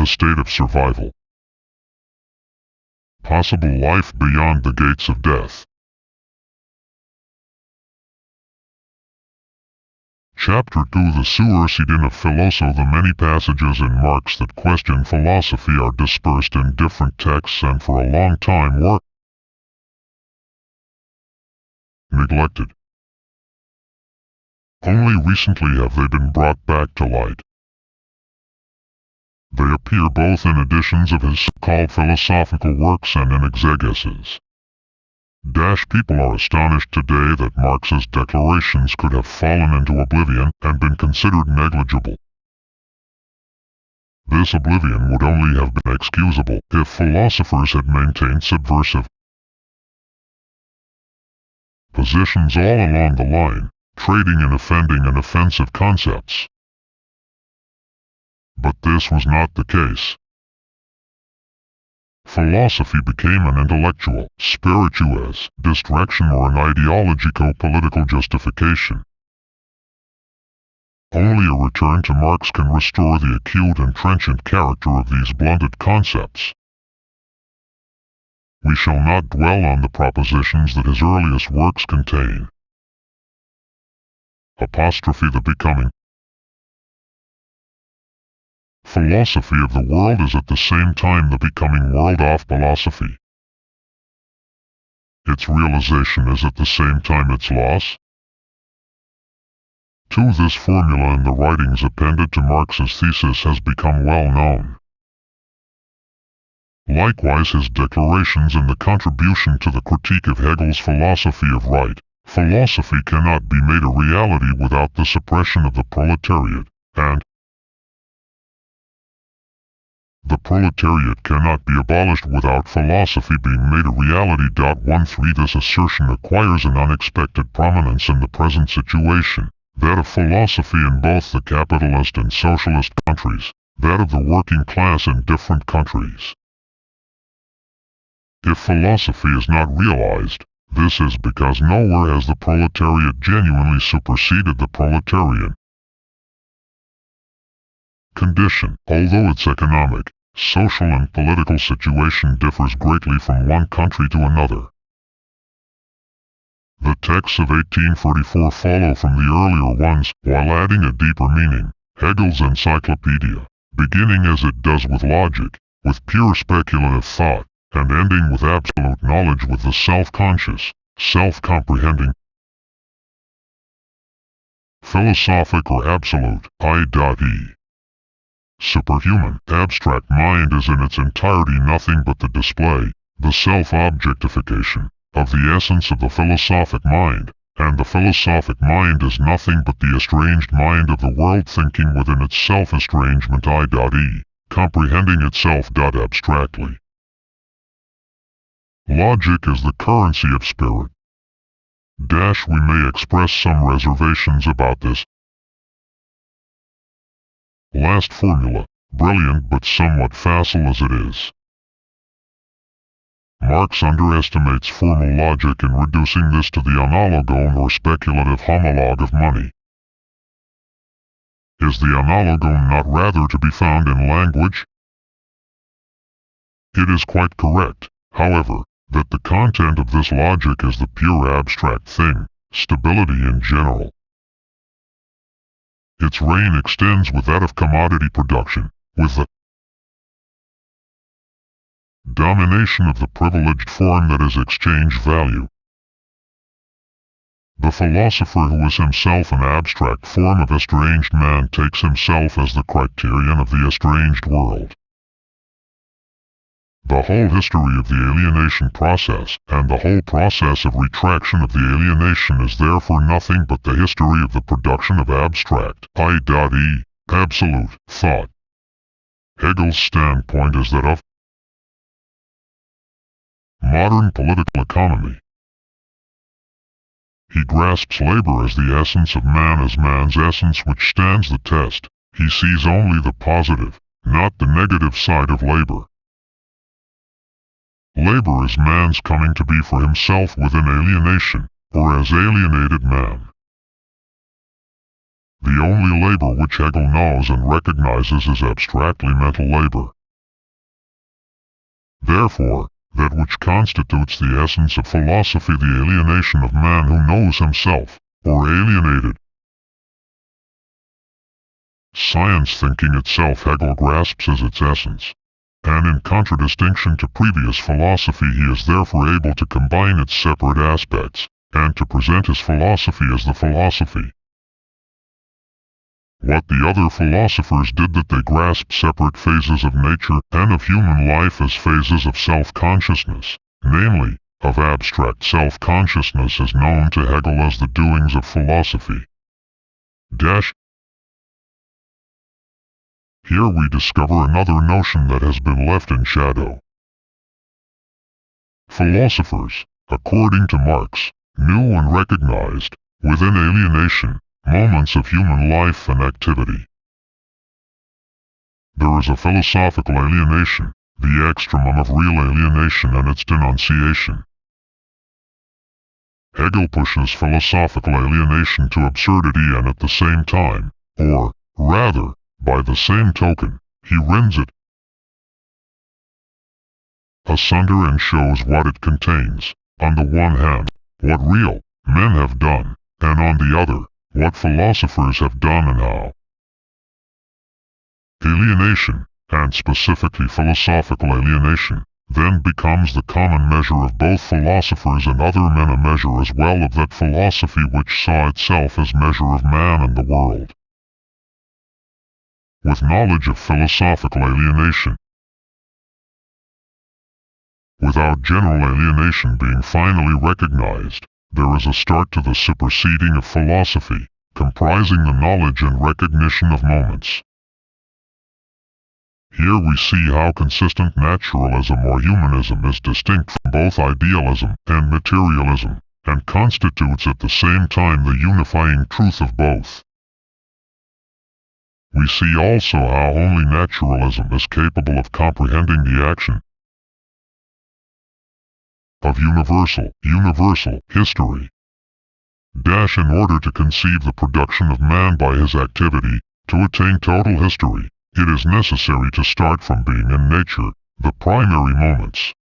state of survival. Possible life beyond the gates of death. Chapter 2 The Suicide of Philoso. The many passages in Marx that question philosophy are dispersed in different texts and for a long time were neglected. Only recently have they been brought back to light. They appear both in editions of his so-called philosophical works and in exegesis. People are astonished today that Marx's declarations could have fallen into oblivion and been considered negligible. This oblivion would only have been excusable if philosophers had maintained subversive positions all along the line, trading in offending and offensive concepts. But this was not the case. Philosophy became an intellectual, spirituous distraction or an ideologico-political justification. Only a return to Marx can restore the acute and trenchant character of these blunted concepts. We shall not dwell on the propositions that his earliest works contain. The becoming. Philosophy of the world is at the same time the becoming world of philosophy. Its realization is at the same time its loss. To this formula in the writings appended to Marx's thesis has become well known. Likewise his declarations in the contribution to the critique of Hegel's philosophy of right. Philosophy cannot be made a reality without the suppression of the proletariat, and the proletariat cannot be abolished without philosophy being made a reality. 13 This assertion acquires an unexpected prominence in the present situation, that of philosophy in both the capitalist and socialist countries, that of the working class in different countries. If philosophy is not realized, this is because nowhere has the proletariat genuinely superseded the proletarian condition, although its economic, social and political situation differs greatly from one country to another. The texts of 1844 follow from the earlier ones, while adding a deeper meaning. Hegel's encyclopedia, beginning as it does with logic, with pure speculative thought, and ending with absolute knowledge with the self-conscious, self-comprehending, philosophic or absolute, i.e. superhuman, abstract mind is in its entirety nothing but the display, the self-objectification, of the essence of the philosophic mind, and the philosophic mind is nothing but the estranged mind of the world thinking within its self-estrangement, i.e. comprehending itself. Abstractly. Logic is the currency of spirit. We may express some reservations about this last formula, brilliant but somewhat facile as it is. Marx underestimates formal logic in reducing this to the analogone or speculative homologue of money. Is the analogone not rather to be found in language? It is quite correct, however, that the content of this logic is the pure abstract thing, stability in general. Its reign extends with that of commodity production, with the domination of the privileged form that is exchange value. The philosopher who is himself an abstract form of estranged man takes himself as the criterion of the estranged world. The whole history of the alienation process, and the whole process of retraction of the alienation is therefore nothing but the history of the production of abstract, i.e., absolute, thought. Hegel's standpoint is that of modern political economy. He grasps labor as the essence of man, as man's essence which stands the test. He sees only the positive, not the negative side of labor. Labor is man's coming to be for himself within alienation, or as alienated man. The only labor which Hegel knows and recognizes is abstractly mental labor, Therefore, that which constitutes the essence of philosophy, the alienation of man who knows himself, or alienated science thinking itself, Hegel grasps as its essence. And in contradistinction to previous philosophy, he is therefore able to combine its separate aspects, and to present his philosophy as the philosophy. What the other philosophers did, that they grasped separate phases of nature and of human life as phases of self-consciousness, namely, of abstract self-consciousness, as known to Hegel as the doings of philosophy. Here we discover another notion that has been left in shadow. Philosophers, according to Marx, knew and recognized, within alienation, moments of human life and activity. There is a philosophical alienation, the extremum of real alienation and its denunciation. Hegel pushes philosophical alienation to absurdity, and at the same time, or, rather, by the same token, he rends it asunder and shows what it contains, on the one hand, what real men have done, and on the other, what philosophers have done and how. Alienation, and specifically philosophical alienation, then becomes the common measure of both philosophers and other men, a measure as well of that philosophy which saw itself as measure of man and the world. With knowledge of philosophical alienation, without general alienation being finally recognized, there is a start to the superseding of philosophy, comprising the knowledge and recognition of moments. Here we see how consistent naturalism or humanism is distinct from both idealism and materialism, and constitutes at the same time the unifying truth of both. We see also how only naturalism is capable of comprehending the action of universal history. In order to conceive the production of man by his activity, to attain total history, it is necessary to start from being in nature, the primary moments.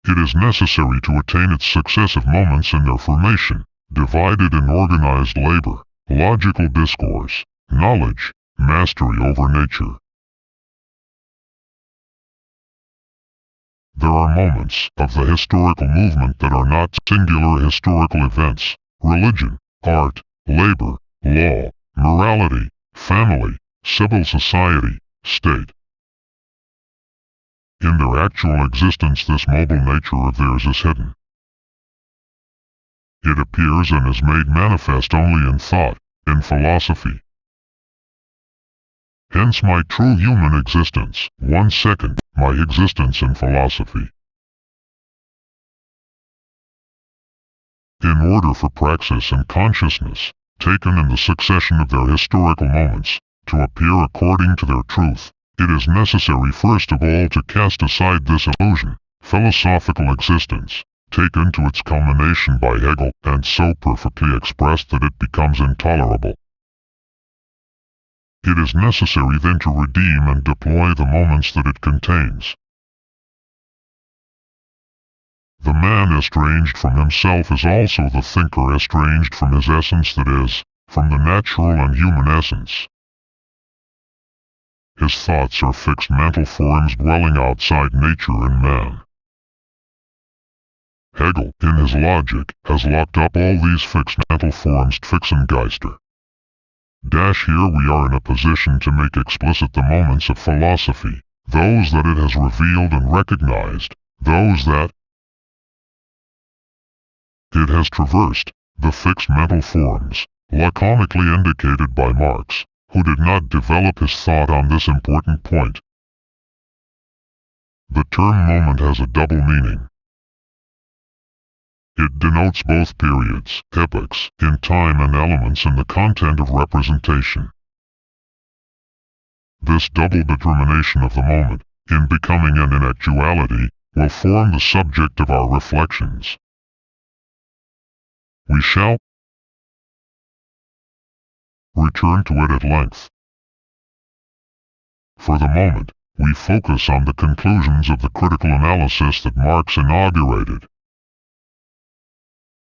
It is necessary to attain its successive moments in their formation, divided in organized labor, logical discourse, knowledge, mastery over nature. There are moments of the historical movement that are not singular historical events: religion, art, labor, law, morality, family, civil society, state. In their actual existence, this mobile nature of theirs is hidden. It appears and is made manifest only in thought, in philosophy. Hence my true human existence, 1 second, my existence in philosophy. In order for praxis and consciousness, taken in the succession of their historical moments, to appear according to their truth, it is necessary first of all to cast aside this illusion, philosophical existence, taken to its culmination by Hegel, and so perfectly expressed that it becomes intolerable. It is necessary then to redeem and deploy the moments that it contains. The man estranged from himself is also the thinker estranged from his essence, that is, from the natural and human essence. His thoughts are fixed mental forms dwelling outside nature and man. Hegel, in his logic, has locked up all these fixed mental forms, Fixengeister. Here we are in a position to make explicit the moments of philosophy, those that it has revealed and recognized, those that it has traversed, the fixed mental forms, laconically indicated by Marx, who did not develop his thought on this important point. The term moment has a double meaning. It denotes both periods, epochs, in time and elements in the content of representation. This double determination of the moment, in becoming and in actuality, will form the subject of our reflections. We shall return to it at length. For the moment, we focus on the conclusions of the critical analysis that Marx inaugurated.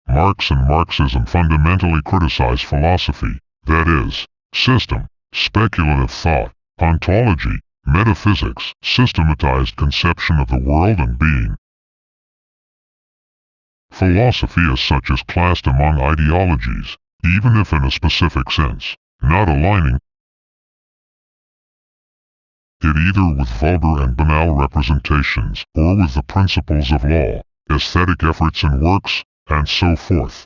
Marx and Marxism fundamentally criticize philosophy, that is, system, speculative thought, ontology, metaphysics, systematized conception of the world and being. Philosophy as such is classed among ideologies, even if in a specific sense, not aligning it either with vulgar and banal representations, or with the principles of law, aesthetic efforts and works, and so forth.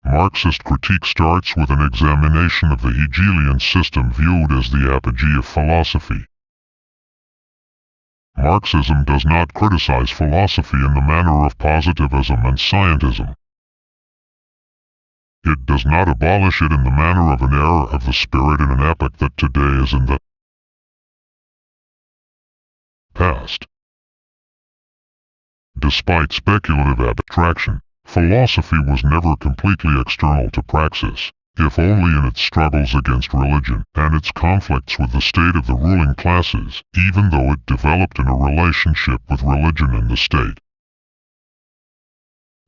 Marxist critique starts with an examination of the Hegelian system viewed as the apogee of philosophy. Marxism does not criticize philosophy in the manner of positivism and scientism. It does not abolish it in the manner of an error of the spirit in an epoch that today is in the past. Despite speculative abstraction, philosophy was never completely external to praxis, if only in its struggles against religion and its conflicts with the state of the ruling classes, even though it developed in a relationship with religion and the state.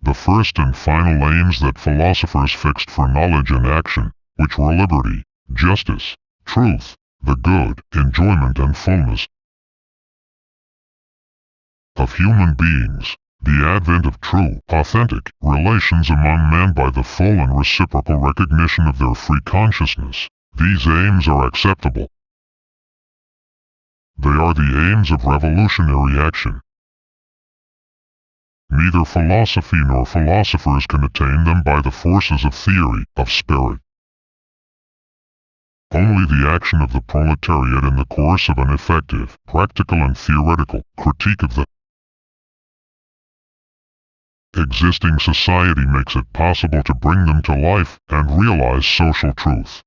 The first and final aims that philosophers fixed for knowledge and action, which were liberty, justice, truth, the good, enjoyment and fullness of human beings, the advent of true, authentic relations among men by the full and reciprocal recognition of their free consciousness, these aims are acceptable. They are the aims of revolutionary action. Neither philosophy nor philosophers can attain them by the forces of theory, of spirit. Only the action of the proletariat in the course of an effective, practical and theoretical critique of the existing society makes it possible to bring them to life and realize social truth.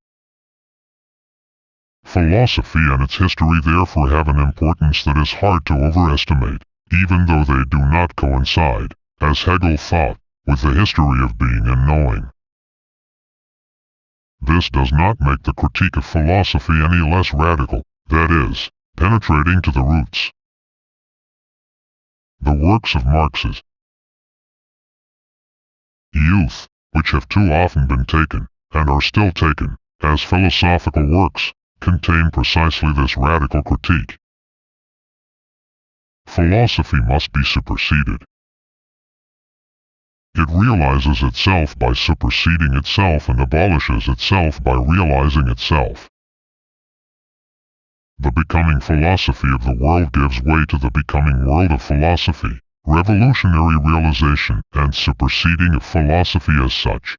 Philosophy and its history therefore have an importance that is hard to overestimate, even though they do not coincide, as Hegel thought, with the history of being and knowing. This does not make the critique of philosophy any less radical, that is, penetrating to the roots. The works of Marx's youth, which have too often been taken, and are still taken, as philosophical works, contain precisely this radical critique. Philosophy must be superseded. It realizes itself by superseding itself and abolishes itself by realizing itself. The becoming philosophy of the world gives way to the becoming world of philosophy, revolutionary realization and superseding of philosophy as such.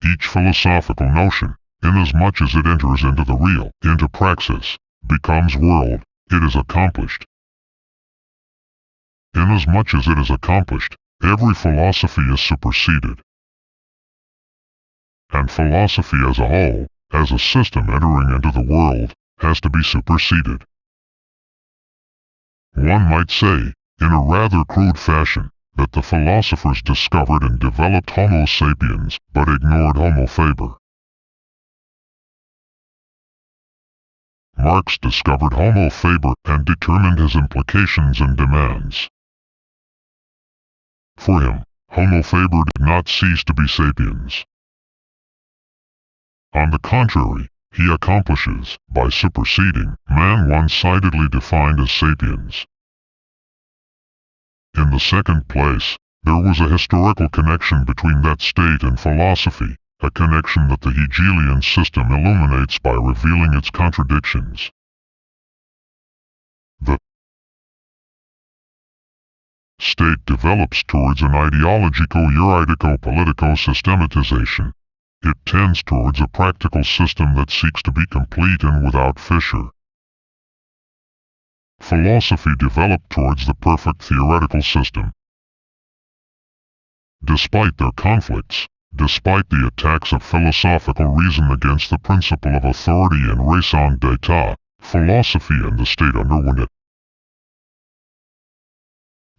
Each philosophical notion, inasmuch as it enters into the real, into praxis, becomes world, it is accomplished. Inasmuch as it is accomplished, every philosophy is superseded. And philosophy as a whole, as a system entering into the world, has to be superseded. One might say, in a rather crude fashion, that the philosophers discovered and developed Homo sapiens, but ignored Homo faber. Marx discovered Homo faber and determined his implications and demands. For him, Homo faber did not cease to be sapiens. On the contrary, he accomplishes, by superseding, man one-sidedly defined as sapiens. In the second place, there was a historical connection between that state and philosophy, a connection that the Hegelian system illuminates by revealing its contradictions. The state develops towards an ideologico-juridico-politico systematization. It tends towards a practical system that seeks to be complete and without fissure. Philosophy developed towards the perfect theoretical system. Despite their conflicts, despite the attacks of philosophical reason against the principle of authority and raison d'etat, philosophy and the state underwent a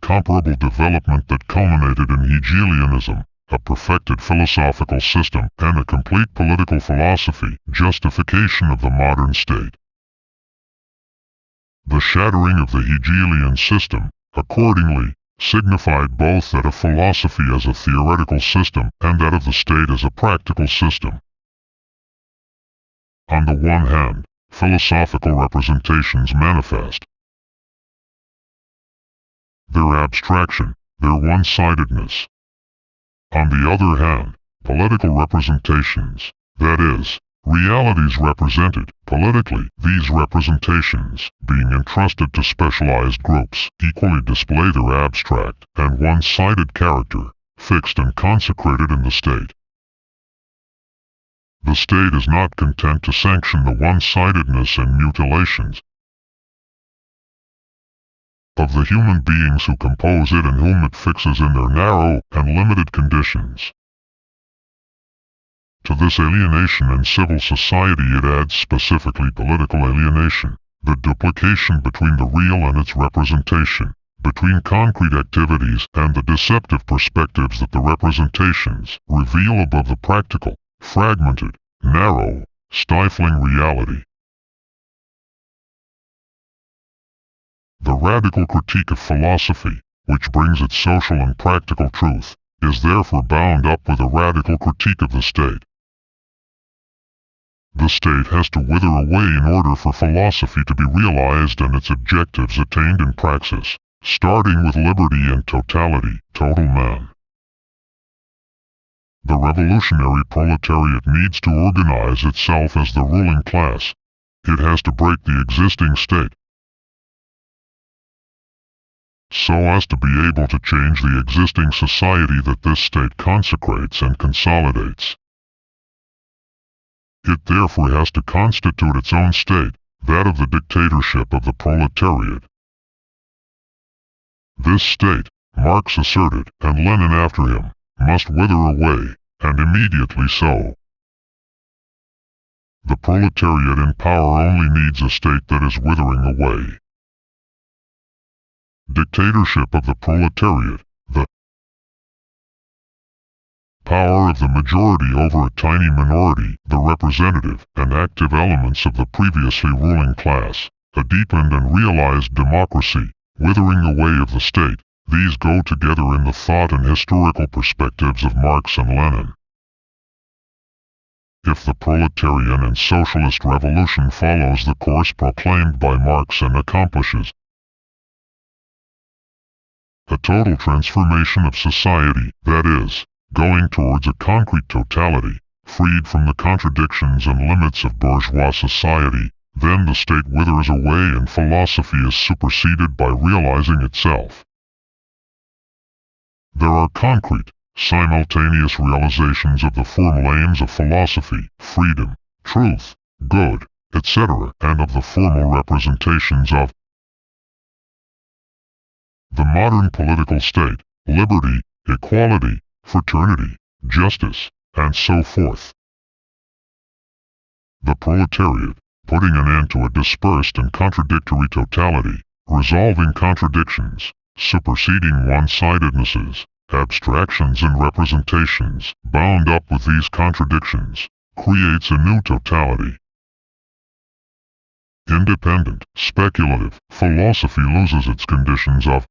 comparable development that culminated in Hegelianism, a perfected philosophical system, and a complete political philosophy, justification of the modern state. The shattering of the Hegelian system, accordingly, signified both that of philosophy as a theoretical system and that of the state as a practical system. On the one hand, philosophical representations manifest their abstraction, their one-sidedness. On the other hand, political representations, that is, realities represented politically, these representations, being entrusted to specialized groups, equally display their abstract and one-sided character, fixed and consecrated in the state. The state is not content to sanction the one-sidedness and mutilations of the human beings who compose it and whom it fixes in their narrow and limited conditions. To this alienation in civil society it adds specifically political alienation, the duplication between the real and its representation, between concrete activities and the deceptive perspectives that the representations reveal above the practical, fragmented, narrow, stifling reality. The radical critique of philosophy, which brings its social and practical truth, is therefore bound up with a radical critique of the state. The state has to wither away in order for philosophy to be realized and its objectives attained in praxis, starting with liberty and totality, total man. The revolutionary proletariat needs to organize itself as the ruling class. It has to break the existing state, so as to be able to change the existing society that this state consecrates and consolidates. It therefore has to constitute its own state, that of the dictatorship of the proletariat. This state, Marx asserted, and Lenin after him, must wither away, and immediately so. The proletariat in power only needs a state that is withering away. Dictatorship of the proletariat, the power of the majority over a tiny minority, the representative and active elements of the previously ruling class, a deepened and realized democracy, withering away of the state, these go together in the thought and historical perspectives of Marx and Lenin. If the proletarian and socialist revolution follows the course proclaimed by Marx and accomplishes a total transformation of society, that is, going towards a concrete totality, freed from the contradictions and limits of bourgeois society, then the state withers away and philosophy is superseded by realizing itself. There are concrete, simultaneous realizations of the formal aims of philosophy, freedom, truth, good, etc., and of the formal representations of the modern political state, liberty, equality, fraternity, justice, and so forth. The proletariat, putting an end to a dispersed and contradictory totality, resolving contradictions, superseding one-sidednesses, abstractions and representations, bound up with these contradictions, creates a new totality. Independent, speculative, philosophy loses its conditions of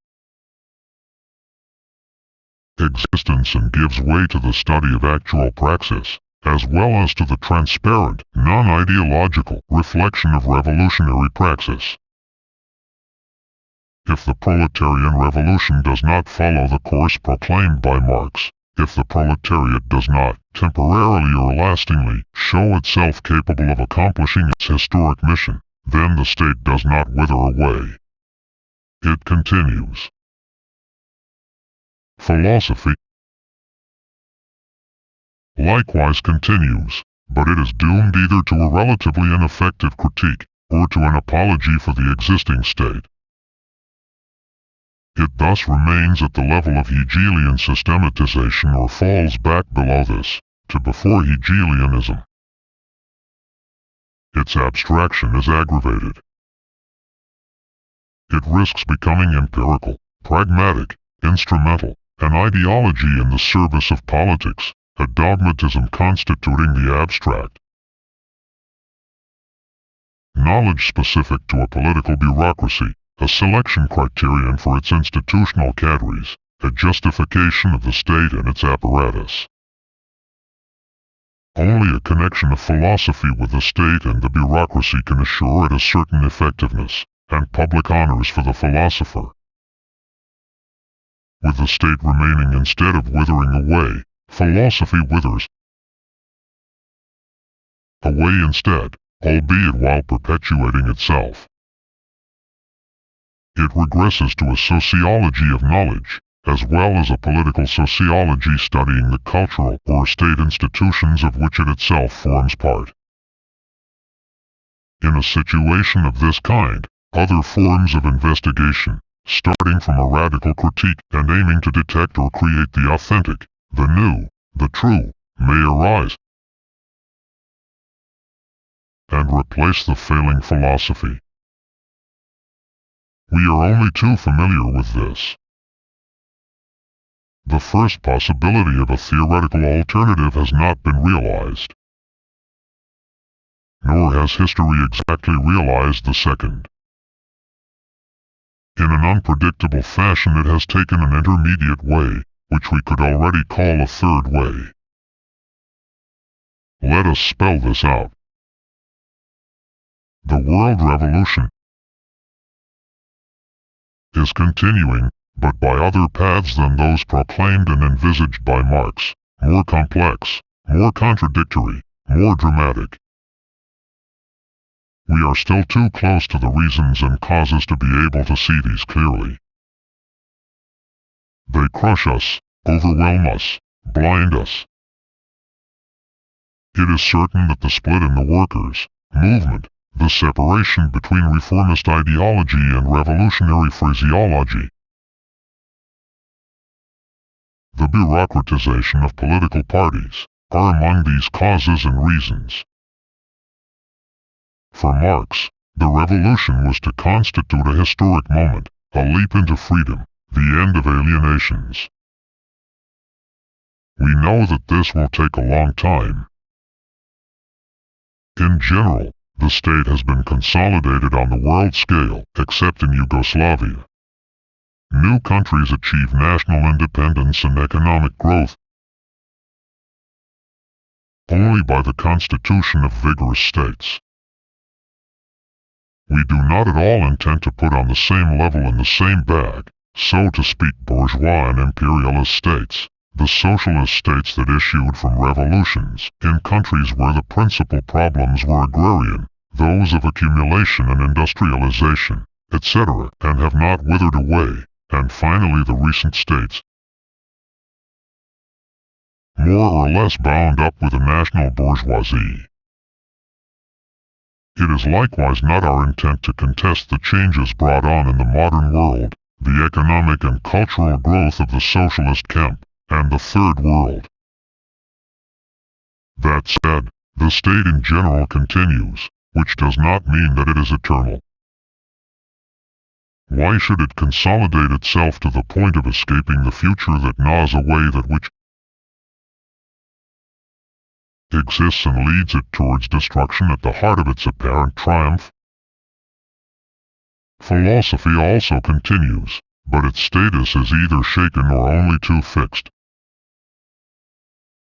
existence and gives way to the study of actual praxis, as well as to the transparent, non-ideological reflection of revolutionary praxis. If the proletarian revolution does not follow the course proclaimed by Marx, if the proletariat does not, temporarily or lastingly, show itself capable of accomplishing its historic mission, then the state does not wither away. It continues. Philosophy likewise continues, but it is doomed either to a relatively ineffective critique, or to an apology for the existing state. It thus remains at the level of Hegelian systematization or falls back below this, to before Hegelianism. Its abstraction is aggravated. It risks becoming empirical, pragmatic, instrumental, an ideology in the service of politics, a dogmatism constituting the abstract. Knowledge specific to a political bureaucracy, a selection criterion for its institutional cadres, a justification of the state and its apparatus. Only a connection of philosophy with the state and the bureaucracy can assure it a certain effectiveness, and public honors for the philosopher. With the state remaining instead of withering away, philosophy withers away instead, albeit while perpetuating itself. It regresses to a sociology of knowledge, as well as a political sociology studying the cultural or state institutions of which it itself forms part. In a situation of this kind, other forms of investigation, starting from a radical critique and aiming to detect or create the authentic, the new, the true, may arise and replace the failing philosophy. We are only too familiar with this. The first possibility of a theoretical alternative has not been realized, nor has history exactly realized the second. In an unpredictable fashion it has taken an intermediate way, which we could already call a third way. Let us spell this out. The world revolution is continuing, but by other paths than those proclaimed and envisaged by Marx, more complex, more contradictory, more dramatic. We are still too close to the reasons and causes to be able to see these clearly. They crush us, overwhelm us, blind us. It is certain that the split in the workers' movement, the separation between reformist ideology and revolutionary phraseology, the bureaucratization of political parties, are among these causes and reasons. For Marx, the revolution was to constitute a historic moment, a leap into freedom, the end of alienations. We know that this will take a long time. In general, the state has been consolidated on the world scale, except in Yugoslavia. New countries achieve national independence and economic growth only by the constitution of vigorous states. We do not at all intend to put on the same level in the same bag, so to speak, bourgeois and imperialist states, the socialist states that issued from revolutions, in countries where the principal problems were agrarian, those of accumulation and industrialization, etc., and have not withered away, and finally the recent states, more or less bound up with the national bourgeoisie. It is likewise not our intent to contest the changes brought on in the modern world, the economic and cultural growth of the socialist camp, and the Third World. That said, the state in general continues, which does not mean that it is eternal. Why should it consolidate itself to the point of escaping the future that gnaws away that which exists and leads it towards destruction at the heart of its apparent triumph? Philosophy also continues, but its status is either shaken or only too fixed.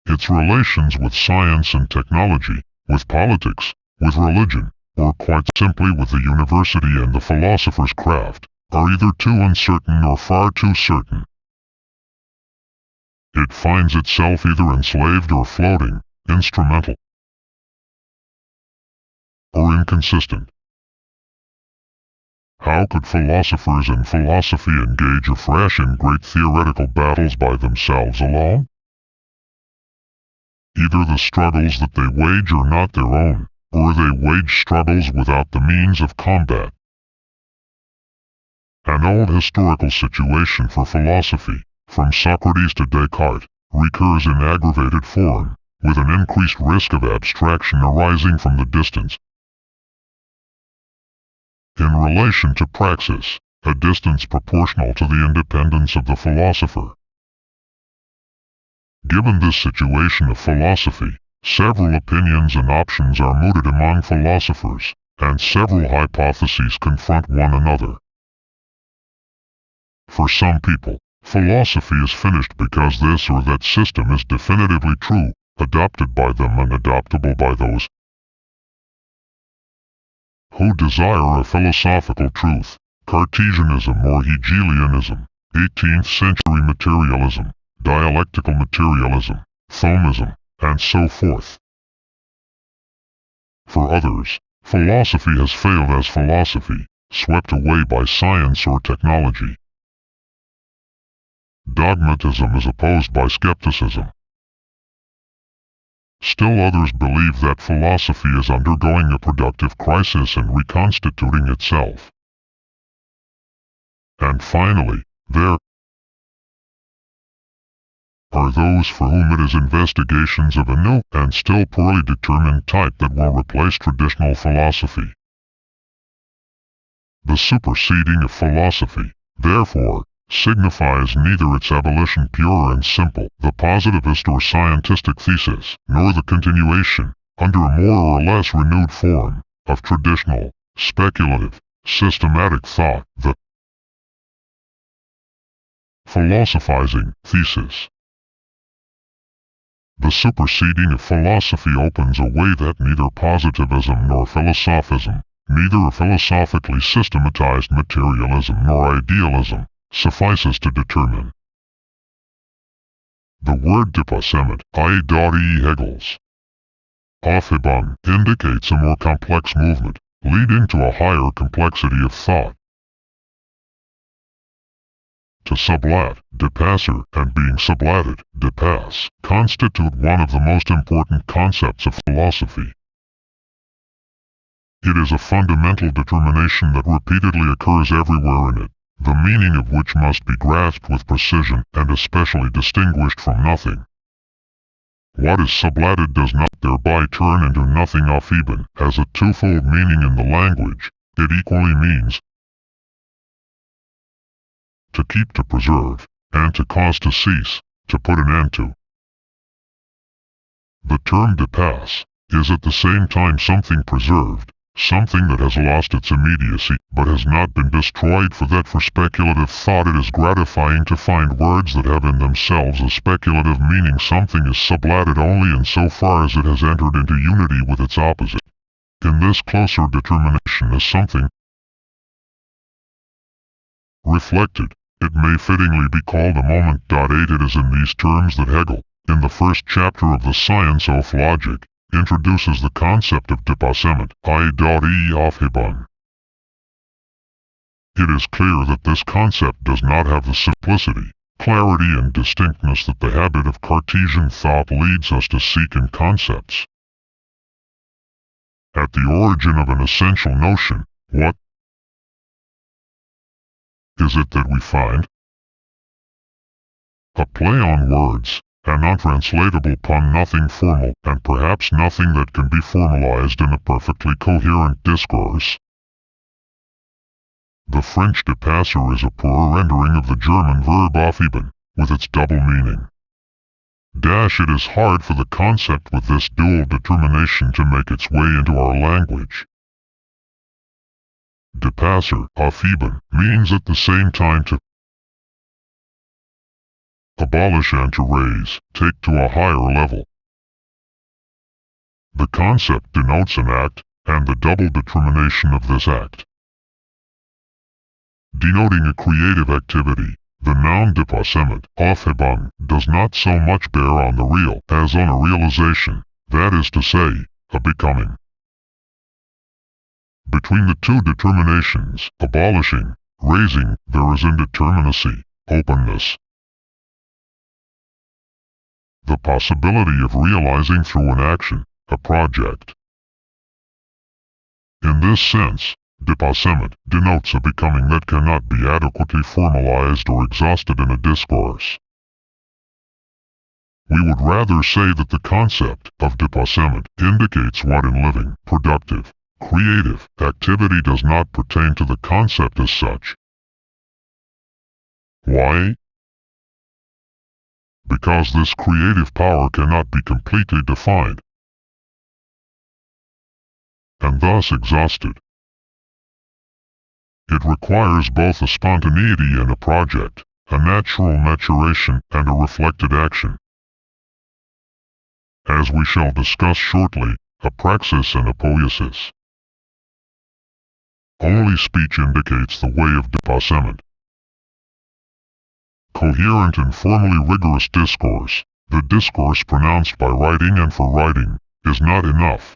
Its relations with science and technology, with politics, with religion, or quite simply with the university and the philosopher's craft, are either too uncertain or far too certain. It finds itself either enslaved or floating, instrumental, or inconsistent. How could philosophers and philosophy engage afresh in great theoretical battles by themselves alone? Either the struggles that they wage are not their own, or they wage struggles without the means of combat. An old historical situation for philosophy, from Socrates to Descartes, recurs in aggravated form, with an increased risk of abstraction arising from the distance. In relation to praxis, a distance proportional to the independence of the philosopher. Given this situation of philosophy, several opinions and options are mooted among philosophers, and several hypotheses confront one another. For some people, philosophy is finished because this or that system is definitively true, adopted by them and adoptable by those who desire a philosophical truth. Cartesianism or Hegelianism, 18th century materialism, dialectical materialism, Thomism, and so forth. For others, philosophy has failed as philosophy, swept away by science or technology. Dogmatism is opposed by skepticism. Still others believe that philosophy is undergoing a productive crisis and reconstituting itself. And finally, there are those for whom it is investigations of a new and still poorly determined type that will replace traditional philosophy. The superseding of philosophy, therefore, signifies neither its abolition pure and simple, the positivist or scientistic thesis, nor the continuation, under a more or less renewed form, of traditional, speculative, systematic thought, the philosophizing thesis. The superseding of philosophy opens a way that neither positivism nor philosophism, neither a philosophically systematized materialism nor idealism, suffices to determine. The word dépassement, i.e. Hegel's Aufhebung, indicates a more complex movement, leading to a higher complexity of thought. To sublat, dépasser, and being sublated, dépasse, constitute one of the most important concepts of philosophy. It is a fundamental determination that repeatedly occurs everywhere in it, the meaning of which must be grasped with precision and especially distinguished from nothing. What is sublated does not thereby turn into nothing aufheben, has a twofold meaning in the language. It equally means to keep, to preserve, and to cause to cease, to put an end to. The term dépasse is at the same time something preserved, something that has lost its immediacy, but has not been destroyed, for that for speculative thought it is gratifying to find words that have in themselves a speculative meaning. Something is sublated only in so far as it has entered into unity with its opposite. In this closer determination is something reflected. It may fittingly be called a moment. It is in these terms that Hegel, in the first chapter of the Science of Logic, introduces the concept of dépassement, i.e. Aufhebung. It is clear that this concept does not have the simplicity, clarity and distinctness that the habit of Cartesian thought leads us to seek in concepts. At the origin of an essential notion, what is it that we find? A play on words, an untranslatable pun, nothing formal, and perhaps nothing that can be formalized in a perfectly coherent discourse. The French dépasser is a poor rendering of the German verb aufheben, with its double meaning. It is hard for the concept with this dual determination to make its way into our language. Dépasser, aufheben, means at the same time to abolish and to raise, take to a higher level. The concept denotes an act, and the double determination of this act. Denoting a creative activity, the noun dépassement, Aufhebung, does not so much bear on the real as on a realization, that is to say, a becoming. Between the two determinations, abolishing, raising, there is indeterminacy, openness. The possibility of realizing through an action, a project. In this sense, dépassement denotes a becoming that cannot be adequately formalized or exhausted in a discourse. We would rather say that the concept of dépassement indicates what in living, productive, creative activity does not pertain to the concept as such. Why? because this creative power cannot be completely defined, and thus exhausted. It requires both a spontaneity and a project, a natural maturation and a reflected action. As we shall discuss shortly, a praxis and a poiesis. Only speech indicates the way of dépassement. Coherent and formally rigorous discourse, the discourse pronounced by writing and for writing, is not enough.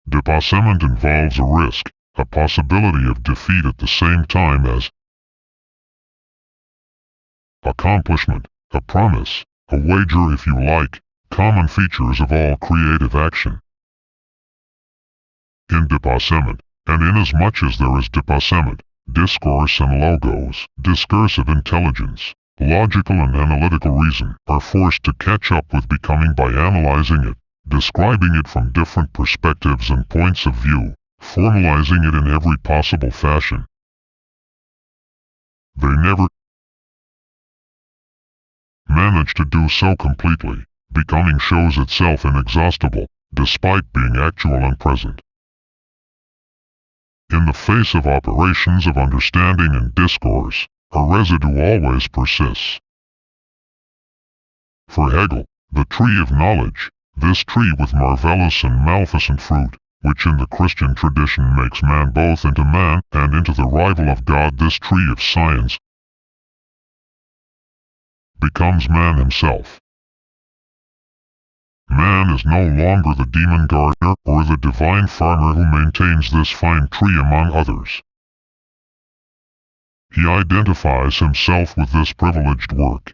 Dépassement involves a risk, a possibility of defeat at the same time as accomplishment, a promise, a wager if you like, common features of all creative action. In dépassement, and inasmuch as there is dépassement, discourse and logos, discursive intelligence, logical and analytical reason, are forced to catch up with becoming by analyzing it, describing it from different perspectives and points of view, formalizing it in every possible fashion. They never manage to do so completely. Becoming shows itself inexhaustible, despite being actual and present. In the face of operations of understanding and discourse, a residue always persists. For Hegel, the tree of knowledge, this tree with marvellous and maleficent fruit, which in the Christian tradition makes man both into man and into the rival of God, this tree of science, becomes man himself. Man is no longer the demon gardener or the divine farmer who maintains this fine tree among others. He identifies himself with this privileged work.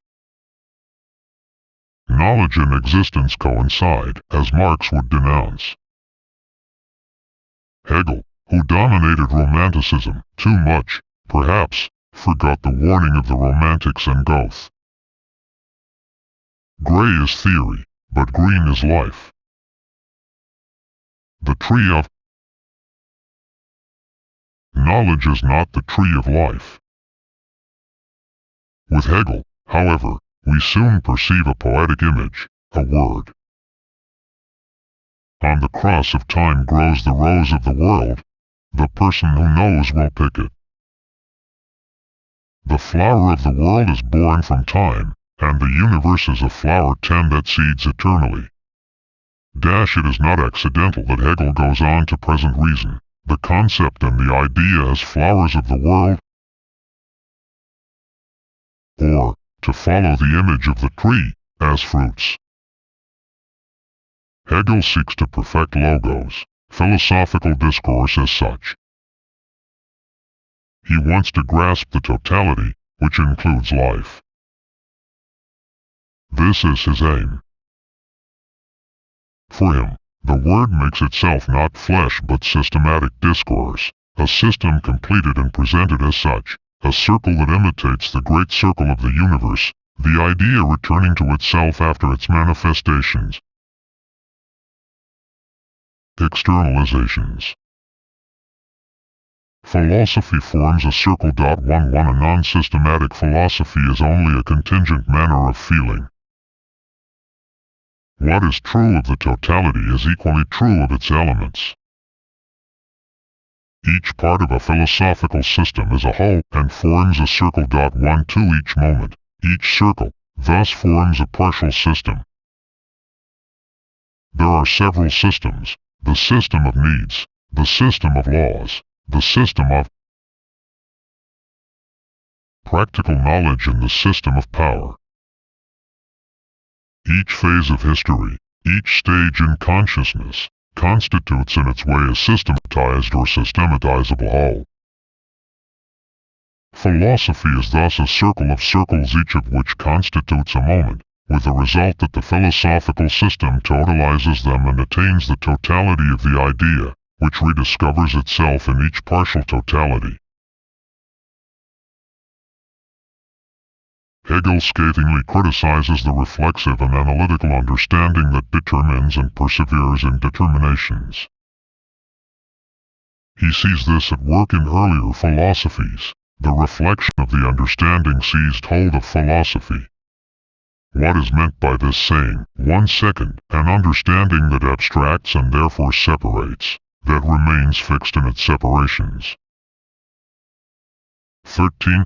Knowledge and existence coincide, as Marx would denounce. Hegel, who dominated Romanticism too much, perhaps, forgot the warning of the Romantics and Goethe. Gray is theory, but green is life. The tree of knowledge is not the tree of life. With Hegel, however, we soon perceive a poetic image, a word. On the cross of time grows the rose of the world. The person who knows will pick it. The flower of the world is born from time, and the universe is a flower tend that seeds eternally. It is not accidental that Hegel goes on to present reason, the concept and the idea as flowers of the world, or, to follow the image of the tree, as fruits. Hegel seeks to perfect logos, philosophical discourse as such. He wants to grasp the totality, which includes life. This is his aim. For him, the word makes itself not flesh but systematic discourse, a system completed and presented as such, a circle that imitates the great circle of the universe, the idea returning to itself after its manifestations. Externalizations. Philosophy forms a circle. 11 A non-systematic philosophy is only a contingent manner of feeling. What is true of the totality is equally true of its elements. Each part of a philosophical system is a whole and forms a circle. 1 2 Each moment, each circle, thus forms a partial system. There are several systems: the system of needs, the system of laws, the system of practical knowledge, and the system of power. Each phase of history, each stage in consciousness, constitutes in its way a systematized or systematizable whole. Philosophy is thus a circle of circles, each of which constitutes a moment, with the result that the philosophical system totalizes them and attains the totality of the idea, which rediscovers itself in each partial totality. Hegel scathingly criticizes the reflexive and analytical understanding that determines and perseveres in determinations. He sees this at work in earlier philosophies. The reflection of the understanding seized hold of philosophy, What is meant by this saying? 1 second, an understanding that abstracts and therefore separates, that remains fixed in its separations. 13.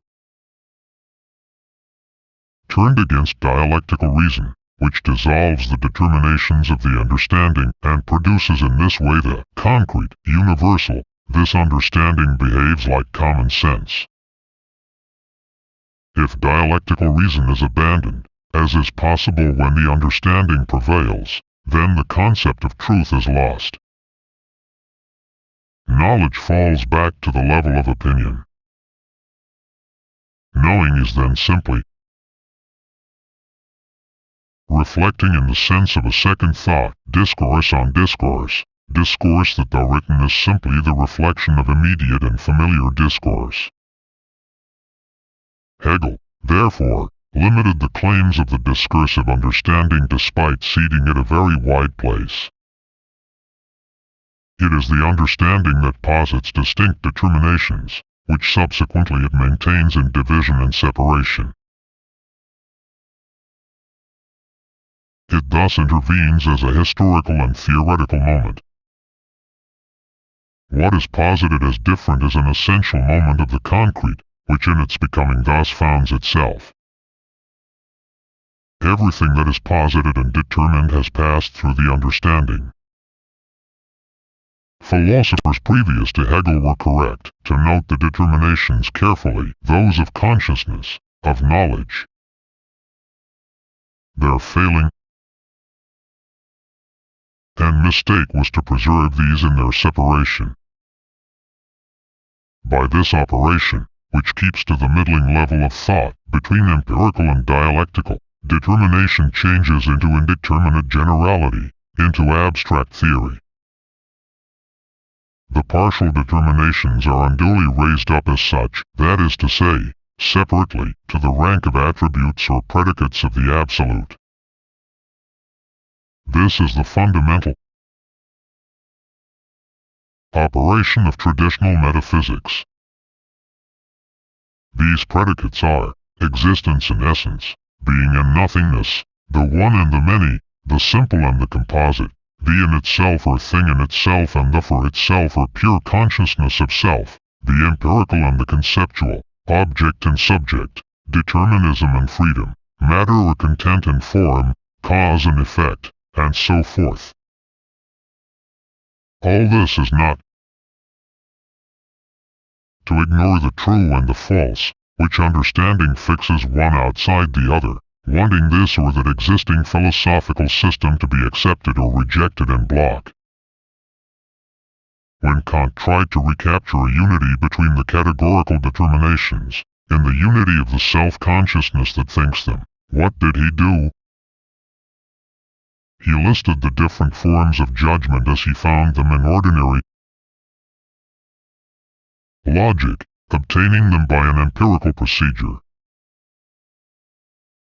Turned against dialectical reason, which dissolves the determinations of the understanding and produces in this way the concrete, universal. This understanding behaves like common sense. If dialectical reason is abandoned, as is possible when the understanding prevails, then the concept of truth is lost. Knowledge falls back to the level of opinion. Knowing is then simply reflecting in the sense of a second thought, discourse on discourse. Discourse that though written is simply the reflection of immediate and familiar discourse. Hegel, therefore, limited the claims of the discursive understanding despite ceding it a very wide place. It is the understanding that posits distinct determinations, which subsequently it maintains in division and separation. It thus intervenes as a historical and theoretical moment. What is posited as different is an essential moment of the concrete, which in its becoming thus founds itself. Everything that is posited and determined has passed through the understanding. Philosophers previous to Hegel were correct to note the determinations carefully, those of consciousness, of knowledge. Their failing and mistake was to preserve these in their separation. By this operation, which keeps to the middling level of thought, between empirical and dialectical, determination changes into indeterminate generality, into abstract theory. The partial determinations are unduly raised up as such, that is to say, separately, to the rank of attributes or predicates of the absolute. This is the fundamental operation of traditional metaphysics. These predicates are existence and essence, being and nothingness, the one and the many, the simple and the composite, the in itself or thing in itself and the for itself or pure consciousness of self, the empirical and the conceptual, object and subject, determinism and freedom, matter or content and form, cause and effect, and so forth. All this is not to ignore the true and the false, which understanding fixes one outside the other, wanting this or that existing philosophical system to be accepted or rejected en bloc. When Kant tried to recapture a unity between the categorical determinations, in the unity of the self-consciousness that thinks them, what did he do? He listed the different forms of judgment as he found them in ordinary logic, obtaining them by an empirical procedure.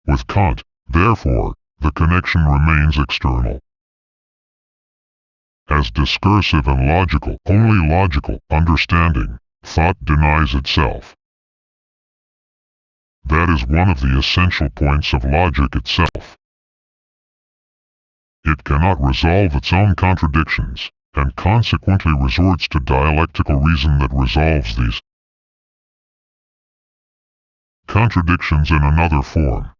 With Kant, therefore, the connection remains external. As discursive and logical, only logical, understanding, thought denies itself. That is one of the essential points of logic itself. It cannot resolve its own contradictions, and consequently resorts to dialectical reason that resolves these contradictions in another form.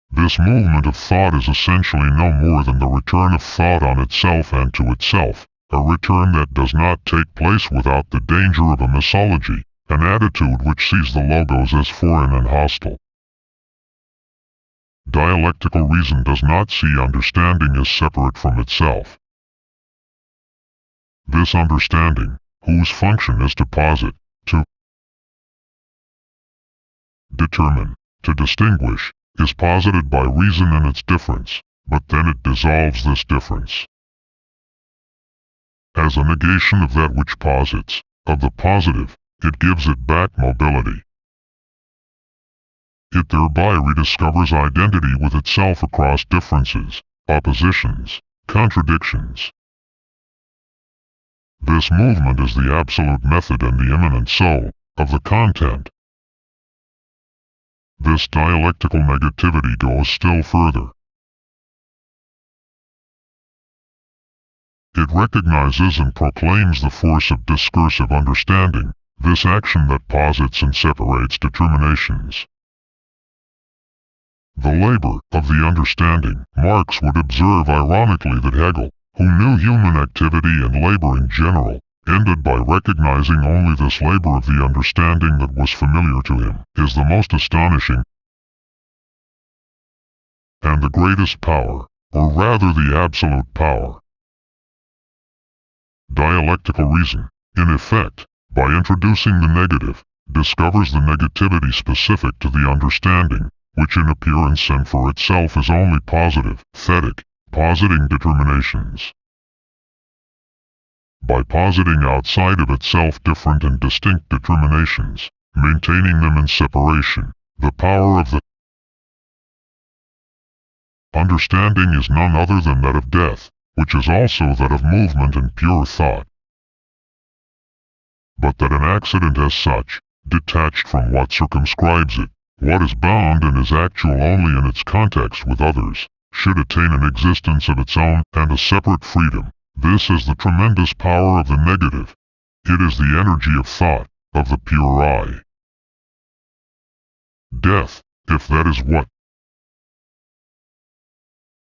This movement of thought is essentially no more than the return of thought on itself and to itself, a return that does not take place without the danger of a misology, an attitude which sees the logos as foreign and hostile. Dialectical reason does not see understanding as separate from itself. This understanding, whose function is to posit, to determine, to distinguish, is posited by reason in its difference, but then it dissolves this difference. As a negation of that which posits, of the positive, it gives it back mobility. It thereby rediscovers identity with itself across differences, oppositions, contradictions. This movement is the absolute method and the immanent soul of the content. This dialectical negativity goes still further. It recognizes and proclaims the force of discursive understanding, this action that posits and separates determinations. The labor of the understanding. Marx would observe ironically that Hegel, who knew human activity and labor in general, ended by recognizing only this labor of the understanding that was familiar to him, is the most astonishing and the greatest power, or rather the absolute power. Dialectical reason, in effect, by introducing the negative, discovers the negativity specific to the understanding, which in appearance and for itself is only positive, thetic, positing determinations. By positing outside of itself different and distinct determinations, maintaining them in separation, the power of the understanding is none other than that of death, which is also that of movement and pure thought. But that an accident as such, detached from what circumscribes it, what is bound and is actual only in its context with others, should attain an existence of its own and a separate freedom. This is the tremendous power of the negative. It is the energy of thought, of the pure I. Death, if that is what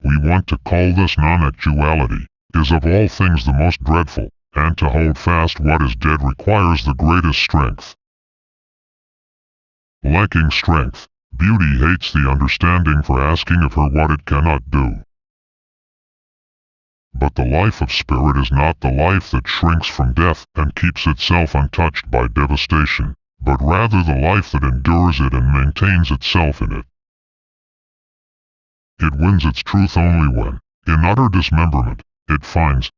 we want to call this non-actuality, is of all things the most dreadful, and to hold fast what is dead requires the greatest strength. Lacking strength, beauty hates the understanding for asking of her what it cannot do. But the life of spirit is not the life that shrinks from death and keeps itself untouched by devastation, but rather the life that endures it and maintains itself in it. It wins its truth only when, in utter dismemberment, it finds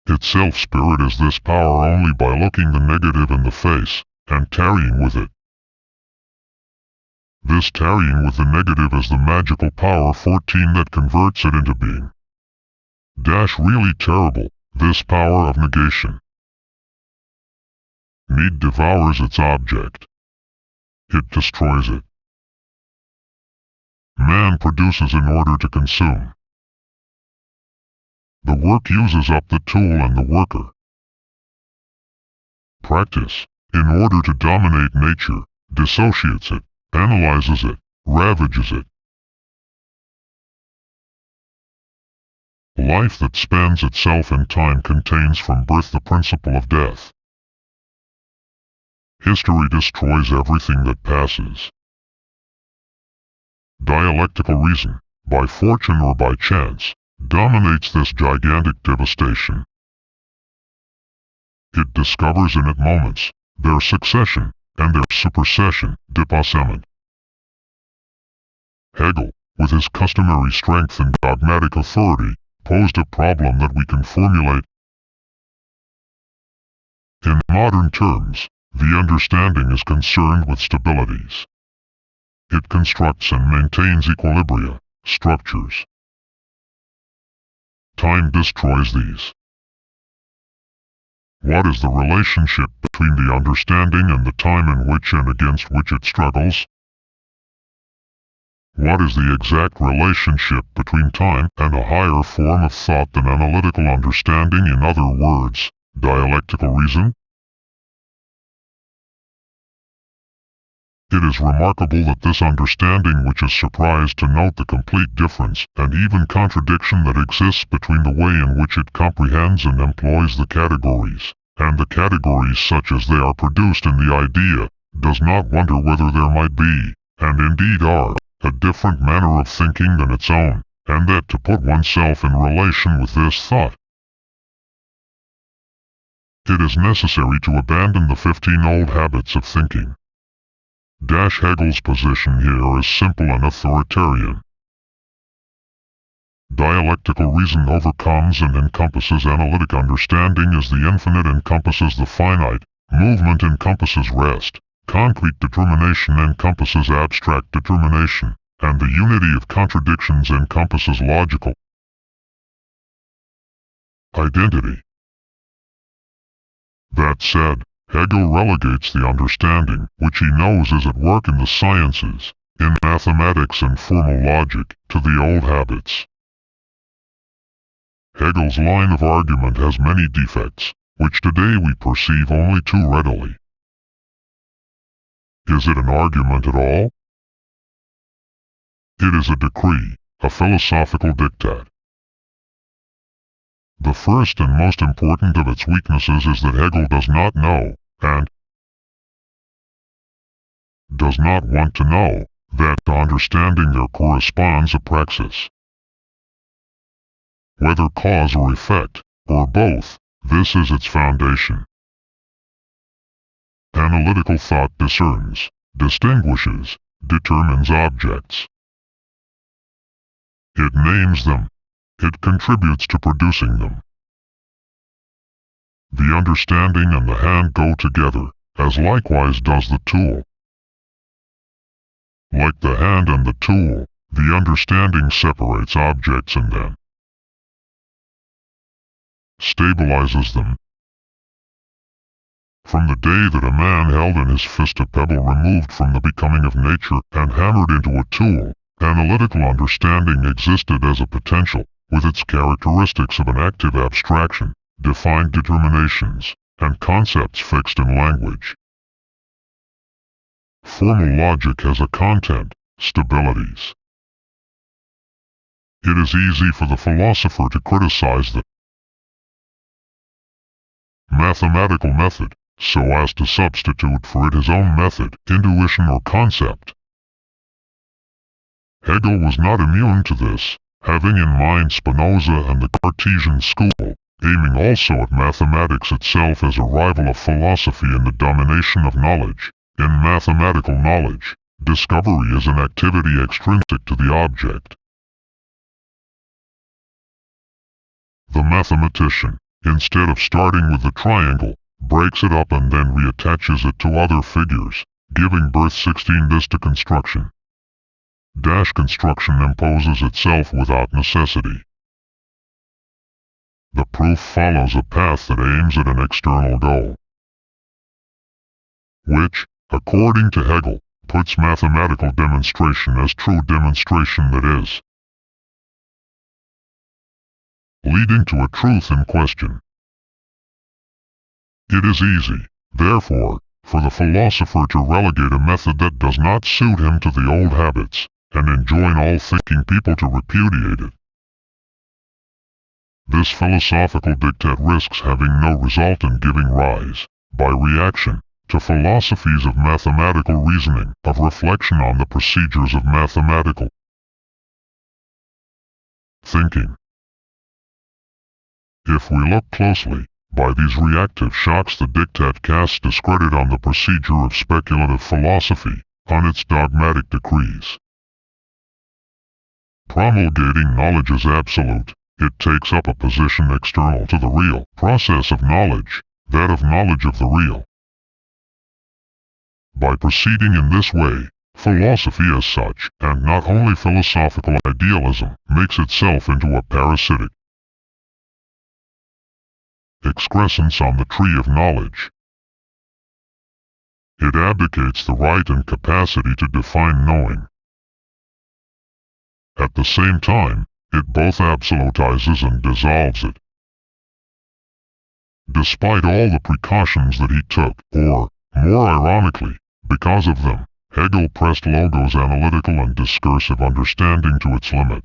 itself. Spirit is this power only by looking the negative in the face, and tarrying with it. This tarrying with the negative is the magical power 14 that converts it into being. Really terrible, this power of negation. Need devours its object. It destroys it. Man produces in order to consume. The work uses up the tool and the worker. Practice, in order to dominate nature, dissociates it, analyzes it, ravages it. Life that spans itself in time contains from birth the principle of death. History destroys everything that passes. Dialectical reason, by fortune or by chance, dominates this gigantic devastation. It discovers in it moments, their succession, and their supersession, dépassement. Hegel, with his customary strength and dogmatic authority, posed a problem that we can formulate in modern terms. The understanding is concerned with stabilities. It constructs and maintains equilibria, structures. Time destroys these. What is the relationship between the understanding and the time in which and against which it struggles? What is the exact relationship between time and a higher form of thought than analytical understanding, in other words, dialectical reason? It is remarkable that this understanding, which is surprised to note the complete difference and even contradiction that exists between the way in which it comprehends and employs the categories, and the categories such as they are produced in the idea, does not wonder whether there might be, and indeed are, a different manner of thinking than its own, and that to put oneself in relation with this thought, it is necessary to abandon the 15 old habits of thinking. Hegel's position here is simple and authoritarian. Dialectical reason overcomes and encompasses analytic understanding as the infinite encompasses the finite, movement encompasses rest, concrete determination encompasses abstract determination, and the unity of contradictions encompasses logical identity. That said, Hegel relegates the understanding, which he knows is at work in the sciences, in mathematics and formal logic, to the old habits. Hegel's line of argument has many defects, which today we perceive only too readily. Is it an argument at all? It is a decree, a philosophical diktat. The first and most important of its weaknesses is that Hegel does not know, and does not want to know, that to understanding there corresponds a praxis. Whether cause or effect, or both, this is its foundation. Analytical thought discerns, distinguishes, determines objects. It names them. It contributes to producing them. The understanding and the hand go together, as likewise does the tool. Like the hand and the tool, the understanding separates objects and then stabilizes them. From the day that a man held in his fist a pebble removed from the becoming of nature and hammered into a tool, analytical understanding existed as a potential, with its characteristics of an active abstraction, defined determinations, and concepts fixed in language. Formal logic has a content, stabilities. It is easy for the philosopher to criticize the mathematical method, so as to substitute for it his own method, intuition or concept. Hegel was not immune to this, having in mind Spinoza and the Cartesian school, aiming also at mathematics itself as a rival of philosophy in the domination of knowledge. In mathematical knowledge, discovery is an activity extrinsic to the object. The mathematician, instead of starting with the triangle, breaks it up and then reattaches it to other figures, giving birth 16 this to construction. Construction imposes itself without necessity. The proof follows a path that aims at an external goal, which, according to Hegel, puts mathematical demonstration as true demonstration that is, leading to a truth in question. It is easy, therefore, for the philosopher to relegate a method that does not suit him to the old habits, and enjoin all thinking people to repudiate it. This philosophical diktat risks having no result in giving rise, by reaction, to philosophies of mathematical reasoning, of reflection on the procedures of mathematical thinking. If we look closely, by these reactive shocks the diktat casts discredit on the procedure of speculative philosophy, on its dogmatic decrees. Promulgating knowledge as absolute, it takes up a position external to the real process of knowledge, that of knowledge of the real. By proceeding in this way, philosophy as such, and not only philosophical idealism, makes itself into a parasitic excrescence on the tree of knowledge. It abdicates the right and capacity to define knowing. At the same time, it both absolutizes and dissolves it. Despite all the precautions that he took, or, more ironically, because of them, Hegel pressed Logos' analytical and discursive understanding to its limit.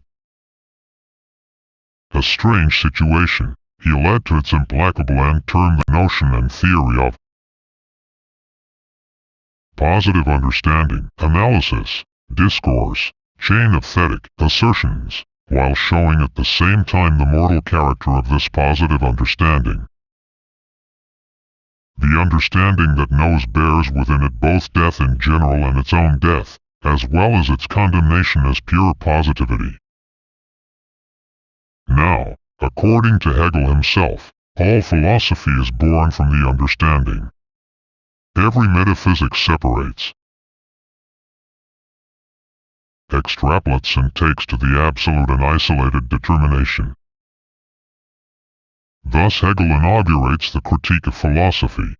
A strange situation, he led to its implacable end termed the notion and theory of positive understanding, analysis, discourse, chain of thetic assertions, while showing at the same time the mortal character of this positive understanding. The understanding that knows bears within it both death in general and its own death, as well as its condemnation as pure positivity. Now, according to Hegel himself, all philosophy is born from the understanding. Every metaphysic separates, extrapolates and takes to the absolute and isolated determination. Thus Hegel inaugurates the critique of philosophy.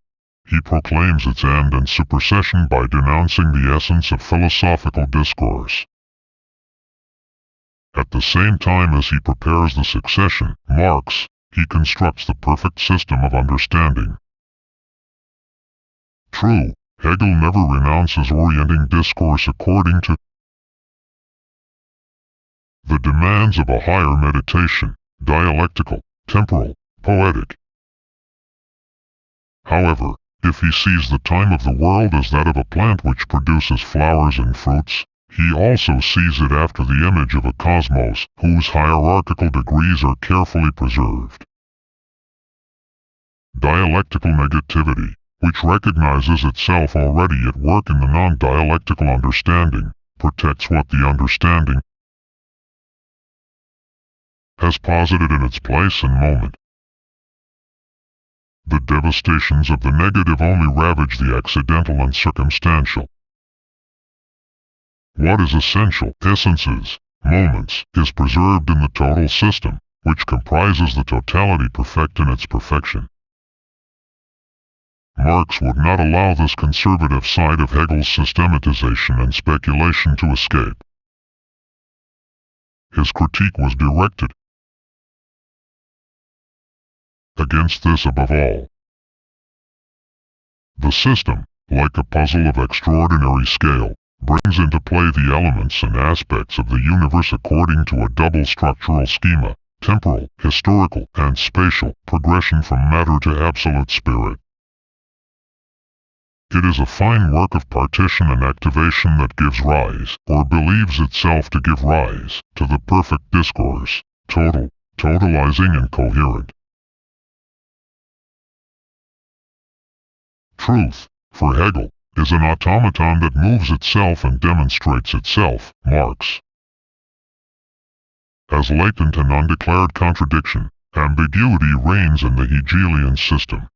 he proclaims its end and supersession by denouncing the essence of philosophical discourse. At the same time as he prepares the succession, Marx, he constructs the perfect system of understanding. True, Hegel never renounces orienting discourse according to the demands of a higher meditation, dialectical, temporal, poetic. However, if he sees the time of the world as that of a plant which produces flowers and fruits, he also sees it after the image of a cosmos whose hierarchical degrees are carefully preserved. Dialectical negativity, which recognizes itself already at work in the non-dialectical understanding, protects what the understanding has posited in its place and moment. The devastations of the negative only ravage the accidental and circumstantial. What is essential, essences, moments, is preserved in the total system, which comprises the totality perfect in its perfection. Marx would not allow this conservative side of Hegel's systematization and speculation to escape. His critique was directed against this above all. The system, like a puzzle of extraordinary scale, brings into play the elements and aspects of the universe according to a double structural schema, temporal, historical, and spatial, progression from matter to absolute spirit. It is a fine work of partition and activation that gives rise, or believes itself to give rise, to the perfect discourse, total, totalizing and coherent. Truth, for Hegel, is an automaton that moves itself and demonstrates itself, Marx. As latent and undeclared contradiction, ambiguity reigns in the Hegelian system.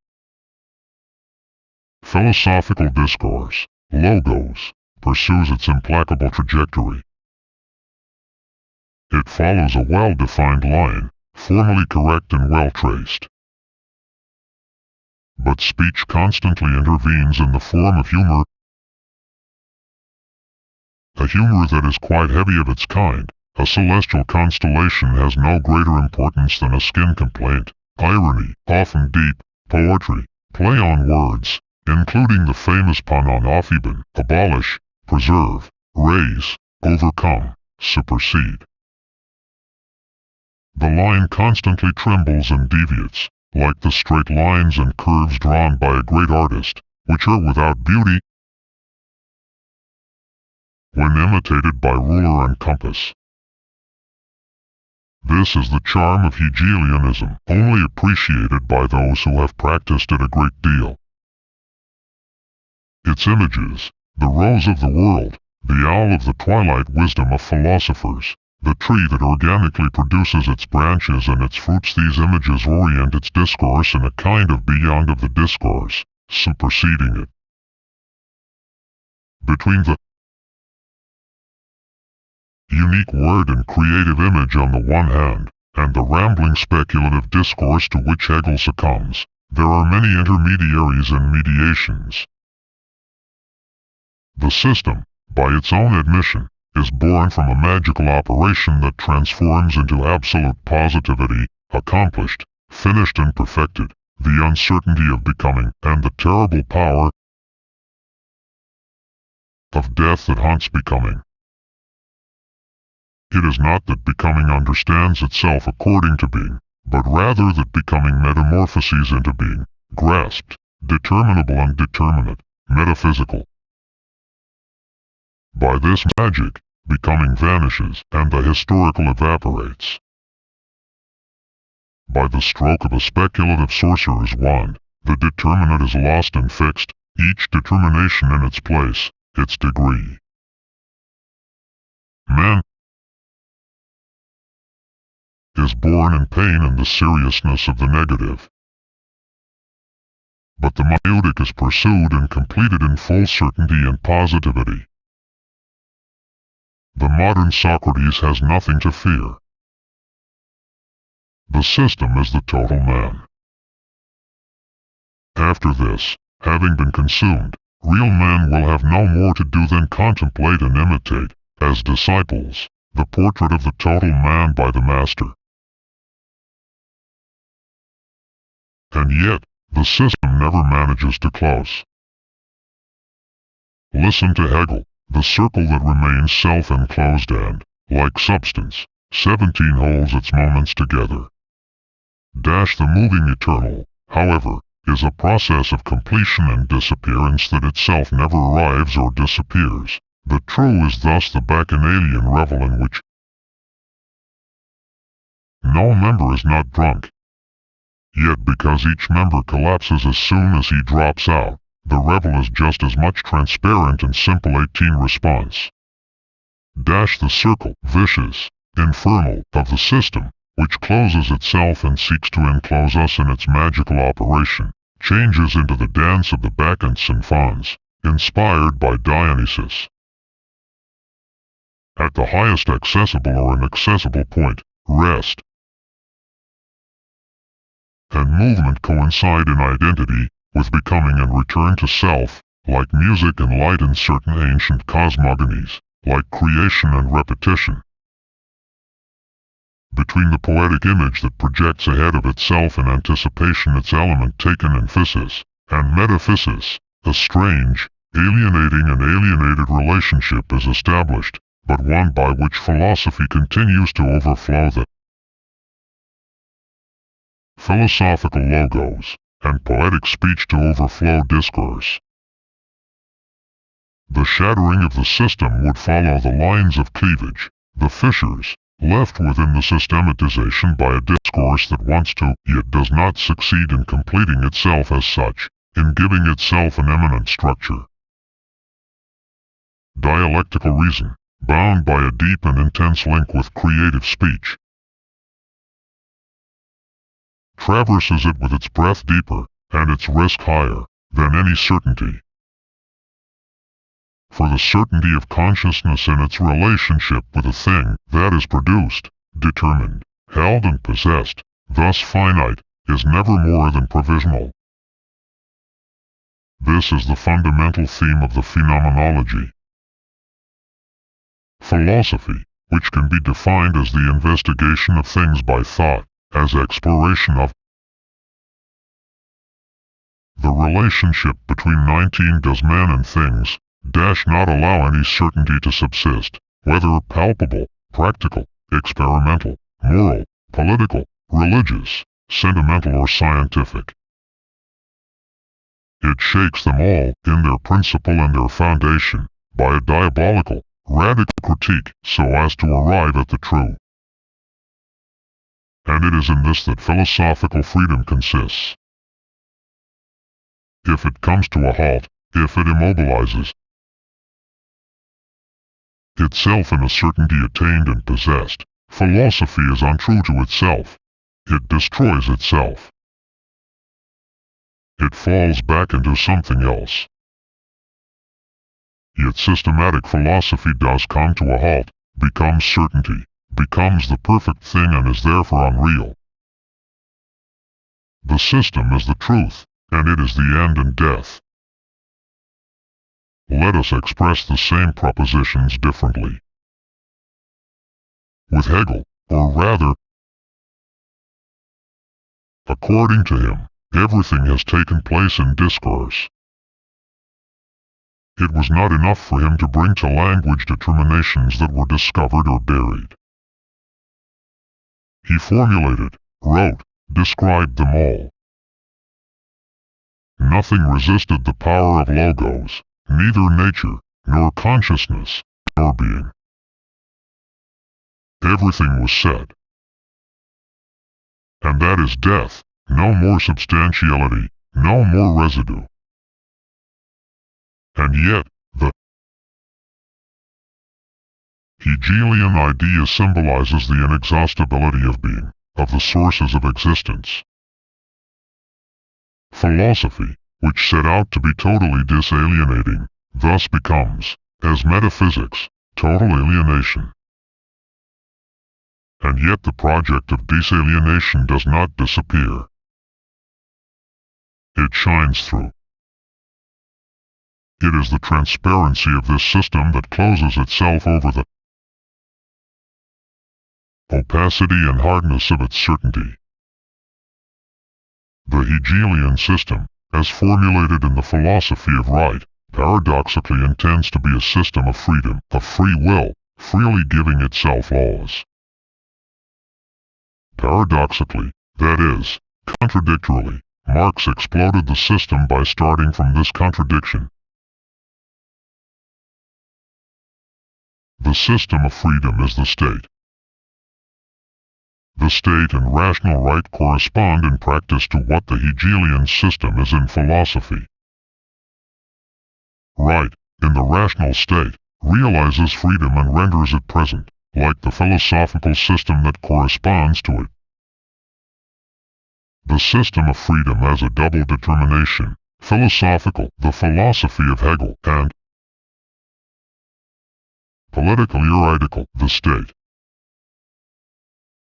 Philosophical discourse, logos, pursues its implacable trajectory. It follows a well-defined line, formally correct and well-traced. But speech constantly intervenes in the form of humor, a humor that is quite heavy of its kind. A celestial constellation has no greater importance than a skin complaint, irony, often deep, poetry, play on words, including the famous pun on aufheben, abolish, preserve, raise, overcome, supersede. The line constantly trembles and deviates, like the straight lines and curves drawn by a great artist, which are without beauty when imitated by ruler and compass. This is the charm of Hegelianism, only appreciated by those who have practiced it a great deal. Its images, the rose of the world, the owl of the twilight wisdom of philosophers, the tree that organically produces its branches and its fruits, these images orient its discourse in a kind of beyond of the discourse, superseding it. Between the unique word and creative image on the one hand, and the rambling speculative discourse to which Hegel succumbs, there are many intermediaries and mediations. The system, by its own admission, is born from a magical operation that transforms into absolute positivity, accomplished, finished and perfected, the uncertainty of becoming, and the terrible power of death that haunts becoming. It is not that becoming understands itself according to being, but rather that becoming metamorphoses into being, grasped, determinable and determinate, metaphysical. By this magic, becoming vanishes, and the historical evaporates. By the stroke of a speculative sorcerer's wand, the determinate is lost and fixed, each determination in its place, its degree. Man is born in pain and the seriousness of the negative. But the maieutic is pursued and completed in full certainty and positivity. The modern Socrates has nothing to fear. The system is the total man. After this, having been consumed, real men will have no more to do than contemplate and imitate, as disciples, the portrait of the total man by the master. And yet, the system never manages to close. Listen to Hegel, the circle that remains self-enclosed and, like substance, 17 holds its moments together. The moving eternal, however, is a process of completion and disappearance that itself never arrives or disappears. The true is thus the bacchanalian revel in which no member is not drunk. Yet because each member collapses as soon as he drops out, the revel is just as much transparent and simple 18 response. The circle, vicious, infernal, of the system, which closes itself and seeks to enclose us in its magical operation, changes into the dance of the bacchantes and fauns, inspired by Dionysus. At the highest accessible or inaccessible point, rest and movement coincide in identity with becoming and return to self, like music and light in certain ancient cosmogonies, like creation and repetition. Between the poetic image that projects ahead of itself in anticipation its element taken in physis, and metaphysis, a strange, alienating and alienated relationship is established, but one by which philosophy continues to overflow the philosophical logos, and poetic speech to overflow discourse. The shattering of the system would follow the lines of cleavage, the fissures, left within the systematization by a discourse that wants to, yet does not succeed in completing itself as such, in giving itself an eminent structure. Dialectical reason, bound by a deep and intense link with creative speech, traverses it with its breadth deeper, and its risk higher, than any certainty. For the certainty of consciousness in its relationship with a thing that is produced, determined, held and possessed, thus finite, is never more than provisional. This is the fundamental theme of the phenomenology. Philosophy, which can be defined as the investigation of things by thought, as exploration of the relationship between 19 does man and things, not allow any certainty to subsist, whether palpable, practical, experimental, moral, political, religious, sentimental or scientific. It shakes them all, in their principle and their foundation, by a diabolical, radical critique, so as to arrive at the true. And it is in this that philosophical freedom consists. If it comes to a halt, if it immobilizes itself in a certainty attained and possessed, philosophy is untrue to itself. It destroys itself. It falls back into something else. Yet systematic philosophy does come to a halt, becomes certainty, becomes the perfect thing and is therefore unreal. The system is the truth, and it is the end and death. Let us express the same propositions differently. With Hegel, or rather, according to him, everything has taken place in discourse. It was not enough for him to bring to language determinations that were discovered or buried. He formulated, wrote, described them all. Nothing resisted the power of logos, neither nature, nor consciousness, nor being. Everything was said. And that is death, no more substantiality, no more residue. And yet, the Hegelian idea symbolizes the inexhaustibility of being, of the sources of existence. Philosophy, which set out to be totally disalienating, thus becomes, as metaphysics, total alienation. And yet the project of disalienation does not disappear. It shines through. It is the transparency of this system that closes itself over the opacity and hardness of its certainty. The Hegelian system, as formulated in the philosophy of right, paradoxically intends to be a system of freedom, of free will, freely giving itself laws. Paradoxically, that is, contradictorily, Marx exploded the system by starting from this contradiction. The system of freedom is the state. The state and rational right correspond in practice to what the Hegelian system is in philosophy. Right, in the rational state, realizes freedom and renders it present, like the philosophical system that corresponds to it. The system of freedom has a double determination, philosophical, the philosophy of Hegel, and political juridical, the state.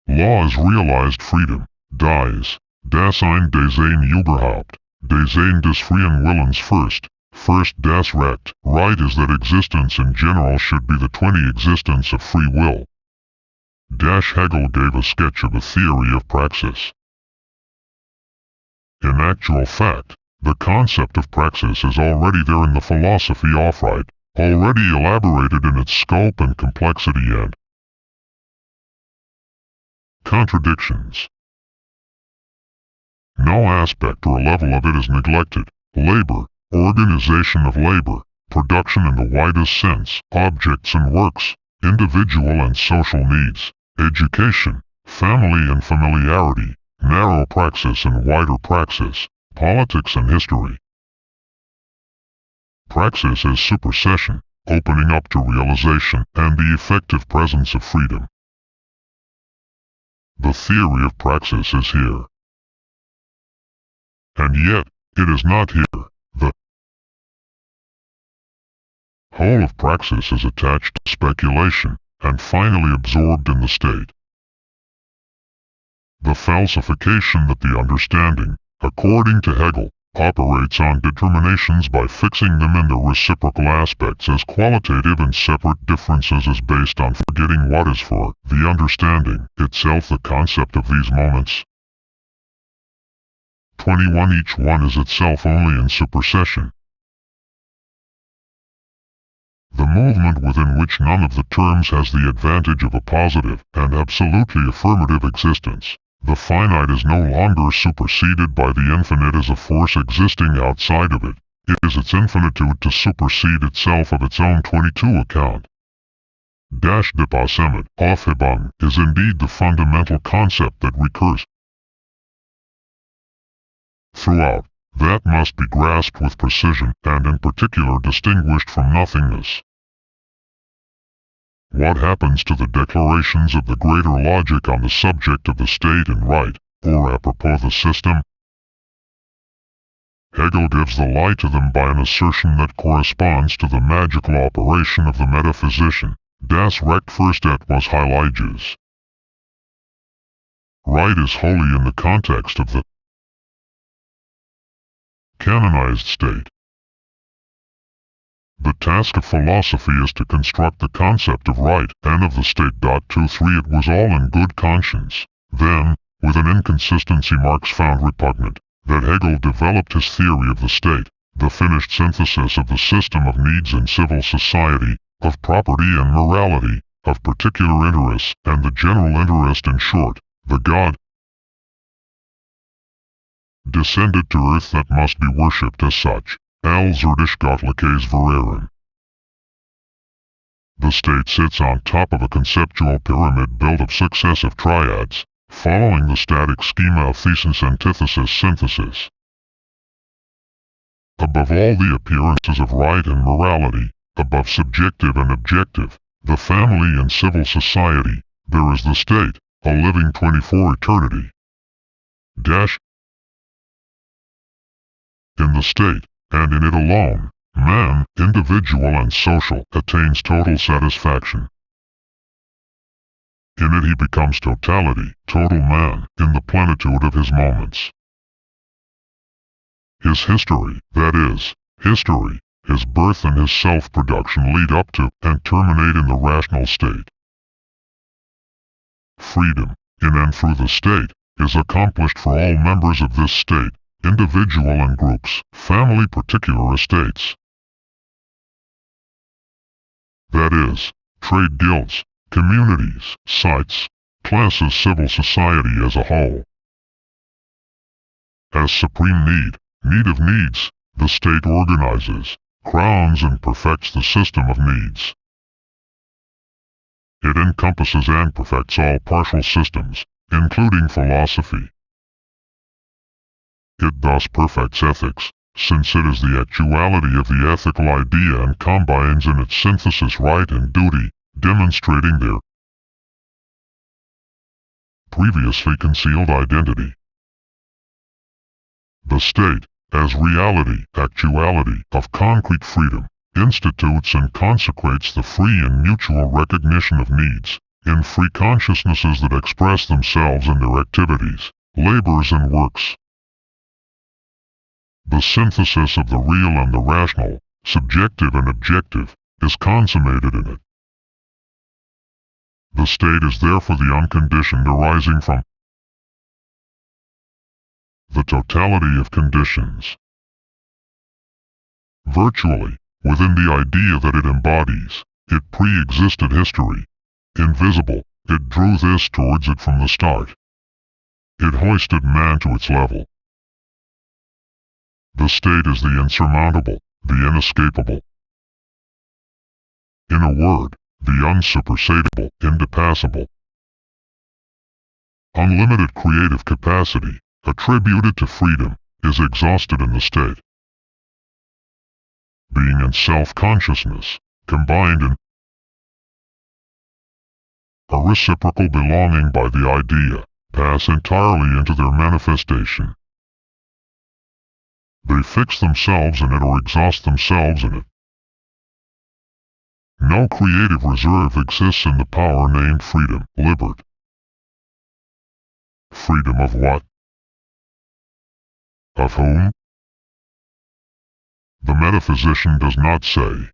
Law is realized freedom, Dasein des ein Überhaupt, Dasein des freien Willens first das Recht, right is that existence in general should be the 20 existence of free will. Hegel gave a sketch of a theory of praxis. In actual fact, the concept of praxis is already there in the philosophy of right, already elaborated in its scope and complexity and contradictions. No aspect or level of it is neglected. Labor, organization of labor, production in the widest sense, objects and works, individual and social needs, education, family and familiarity, narrow praxis and wider praxis, politics and history. Praxis is supersession, opening up to realization and the effective presence of freedom. The theory of praxis is here. And yet, it is not here. The whole of praxis is attached to speculation, and finally absorbed in the state. The falsification that the understanding, according to Hegel, operates on determinations by fixing them into reciprocal aspects as qualitative and separate differences is based on forgetting what is for the understanding itself the concept of these moments. 21 Each one is itself only in supersession. The movement within which none of the terms has the advantage of a positive and absolutely affirmative existence. The finite is no longer superseded by the infinite as a force existing outside of it. It is its infinitude to supersede itself of its own 22 account. Depasement, Aufhebung, is indeed the fundamental concept that recurs throughout. That must be grasped with precision, and in particular distinguished from nothingness. What happens to the declarations of the greater logic on the subject of the state and right, or apropos the system? Hegel gives the lie to them by an assertion that corresponds to the magical operation of the metaphysician, das Recht first etwas Heiliges. Right is wholly in the context of the canonized state. The task of philosophy is to construct the concept of right and of the state. 2.3 It was all in good conscience. Then, with an inconsistency Marx found repugnant, that Hegel developed his theory of the state, the finished synthesis of the system of needs in civil society, of property and morality, of particular interests and the general interest, in short, the God descended to earth that must be worshipped as such. Als Göttliches Verehren. The state sits on top of a conceptual pyramid built of successive triads, following the static schema of thesis, antithesis, synthesis. Above all the appearances of right and morality, above subjective and objective, the family and civil society, there is the state, a living 24 eternity. In the state, and in it alone, man, individual and social, attains total satisfaction. In it he becomes totality, total man, in the plenitude of his moments. His history, that is, history, His birth and his self-production lead up to and terminate in the rational state. Freedom, in and through the state, is accomplished for all members of this state, individual and groups, family particular estates. That is, trade guilds, communities, sites, classes, civil society as a whole. As supreme need of needs, the state organizes, crowns and perfects the system of needs. It encompasses and perfects all partial systems, including philosophy. It thus perfects ethics, since it is the actuality of the ethical idea and combines in its synthesis right and duty, demonstrating their previously concealed identity. The state, as reality, actuality of concrete freedom, institutes and consecrates the free and mutual recognition of needs, in free consciousnesses that express themselves in their activities, labors and works. The synthesis of the real and the rational, subjective and objective, is consummated in it. The state is therefore the unconditioned arising from the totality of conditions. Virtually, within the idea that it embodies, it pre-existed history. Invisible, it drew this towards it from the start. It hoisted man to its level. The state is the insurmountable, the inescapable. In a word, the unsupersadable, indepassable. Unlimited creative capacity, attributed to freedom, is exhausted in the state. Being and self-consciousness, combined in a reciprocal belonging by the idea, pass entirely into their manifestation. They fix themselves in it or exhaust themselves in it. No creative reserve exists in the power named freedom, liberty. Freedom of what? Of whom? The metaphysician does not say.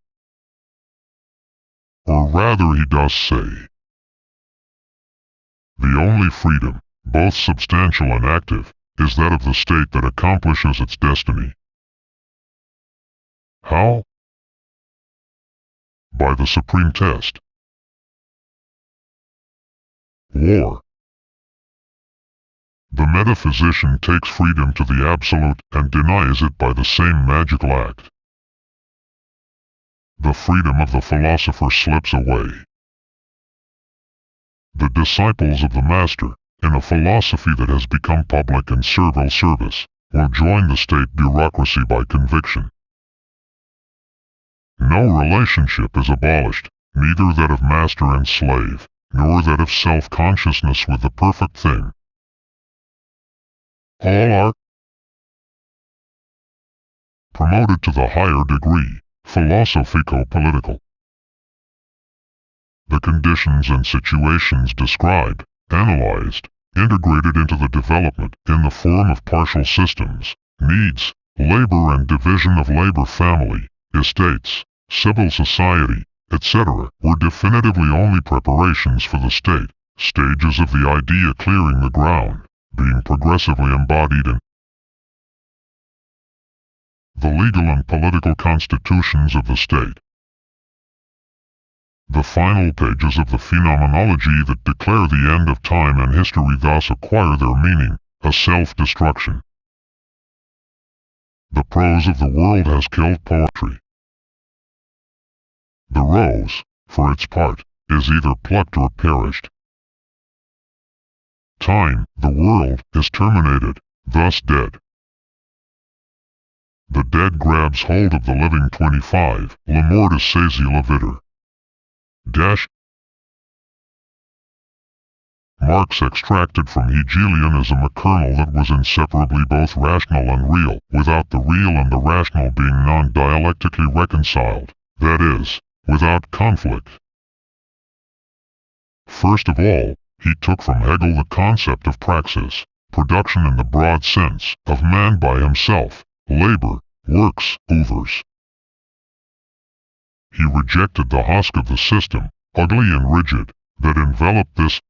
Or rather he does say. The only freedom, both substantial and active, is that of the state that accomplishes its destiny. How? By the supreme test. War. The metaphysician takes freedom to the absolute and denies it by the same magical act. The freedom of the philosopher slips away. The disciples of the master, in a philosophy that has become public and servile service, will join the state bureaucracy by conviction. No relationship is abolished, neither that of master and slave, nor that of self-consciousness with the perfect thing. All are promoted to the higher degree, philosophico-political. The conditions and situations described, analyzed, integrated into the development, in the form of partial systems, needs, labor and division of labor family, estates, civil society, etc., were definitively only preparations for the state, stages of the idea clearing the ground, being progressively embodied in the legal and political constitutions of the state. The final pages of the phenomenology that declare the end of time and history thus acquire their meaning, a self-destruction. The prose of the world has killed poetry. The rose, for its part, is either plucked or perished. Time, the world, is terminated, thus dead. The dead grabs hold of the living 25, la mort is saisie la vitter. Marx extracted from Hegelianism a kernel that was inseparably both rational and real, without the real and the rational being non-dialectically reconciled, that is, without conflict. First of all, he took from Hegel the concept of praxis, production in the broad sense, of man by himself, labor, works, overs. He rejected the husk of the system, ugly and rigid, that enveloped this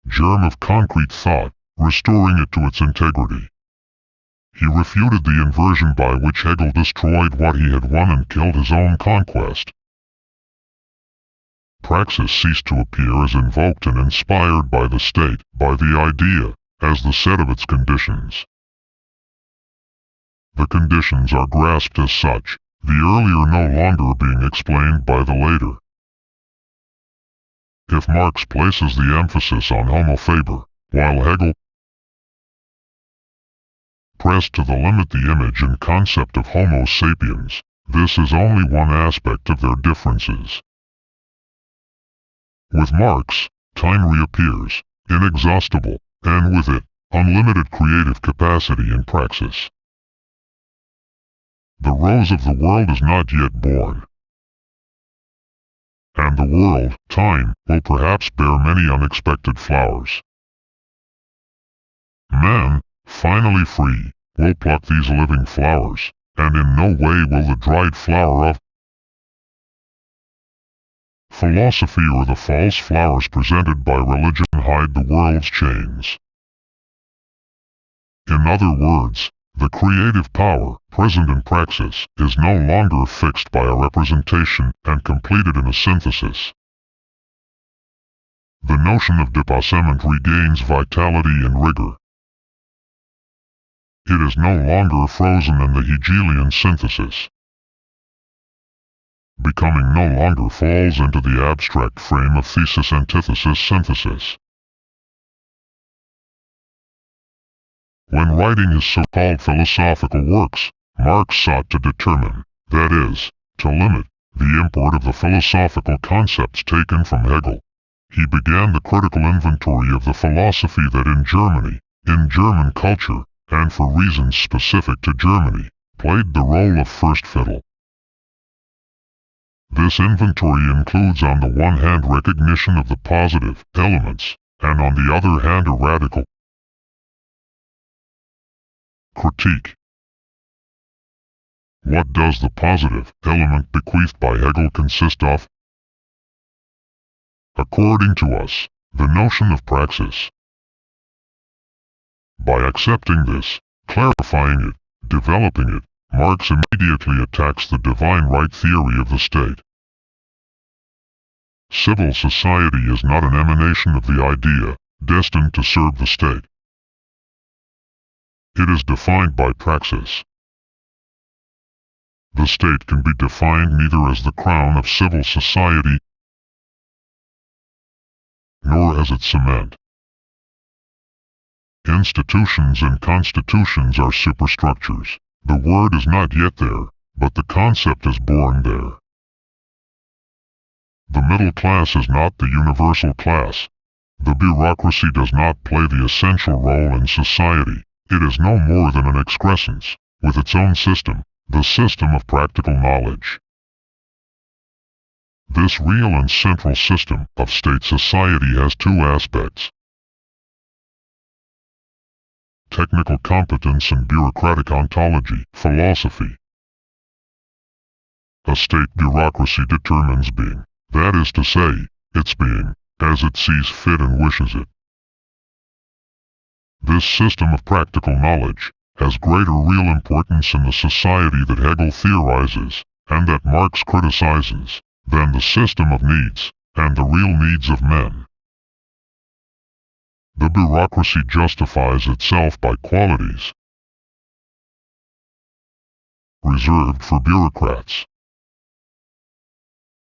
germ of concrete thought, restoring it to its integrity. He refuted the inversion by which Hegel destroyed what he had won and killed his own conquest. Praxis ceased to appear as invoked and inspired by the state, by the idea, as the set of its conditions. The conditions are grasped as such, the earlier no longer being explained by the later. If Marx places the emphasis on homo faber, while Hegel pressed to the limit the image and concept of Homo sapiens, this is only one aspect of their differences. With Marx, time reappears, inexhaustible, and with it, unlimited creative capacity in praxis. The rose of the world is not yet born. And the world, time, will perhaps bear many unexpected flowers. Man, finally free, will pluck these living flowers, and in no way will the dried flower of philosophy or the false flowers presented by religion hide the world's chains. In other words, the creative power, present in praxis, is no longer fixed by a representation and completed in a synthesis. The notion of dépassement regains vitality and rigor. It is no longer frozen in the Hegelian synthesis. Becoming no longer falls into the abstract frame of thesis-antithesis-synthesis. When writing his so-called philosophical works, Marx sought to determine, that is, to limit, the import of the philosophical concepts taken from Hegel. He began the critical inventory of the philosophy that in Germany, in German culture, and for reasons specific to Germany, played the role of first fiddle. This inventory includes on the one hand recognition of the positive elements, and on the other hand a radical critique. What does the positive element bequeathed by Hegel consist of? According to us, the notion of praxis. By accepting this, clarifying it, developing it, Marx immediately attacks the divine right theory of the state. Civil society is not an emanation of the idea, destined to serve the state. It is defined by praxis. The state can be defined neither as the crown of civil society, nor as its cement. Institutions and constitutions are superstructures. The word is not yet there, but the concept is born there. The middle class is not the universal class. The bureaucracy does not play the essential role in society. It is no more than an excrescence, with its own system, the system of practical knowledge. This real and central system of state society has two aspects: technical competence and bureaucratic ontology, philosophy. A state bureaucracy determines being, that is to say, its being, as it sees fit and wishes it. This system of practical knowledge has greater real importance in the society that Hegel theorizes, and that Marx criticizes, than the system of needs, and the real needs of men. The bureaucracy justifies itself by qualities reserved for bureaucrats.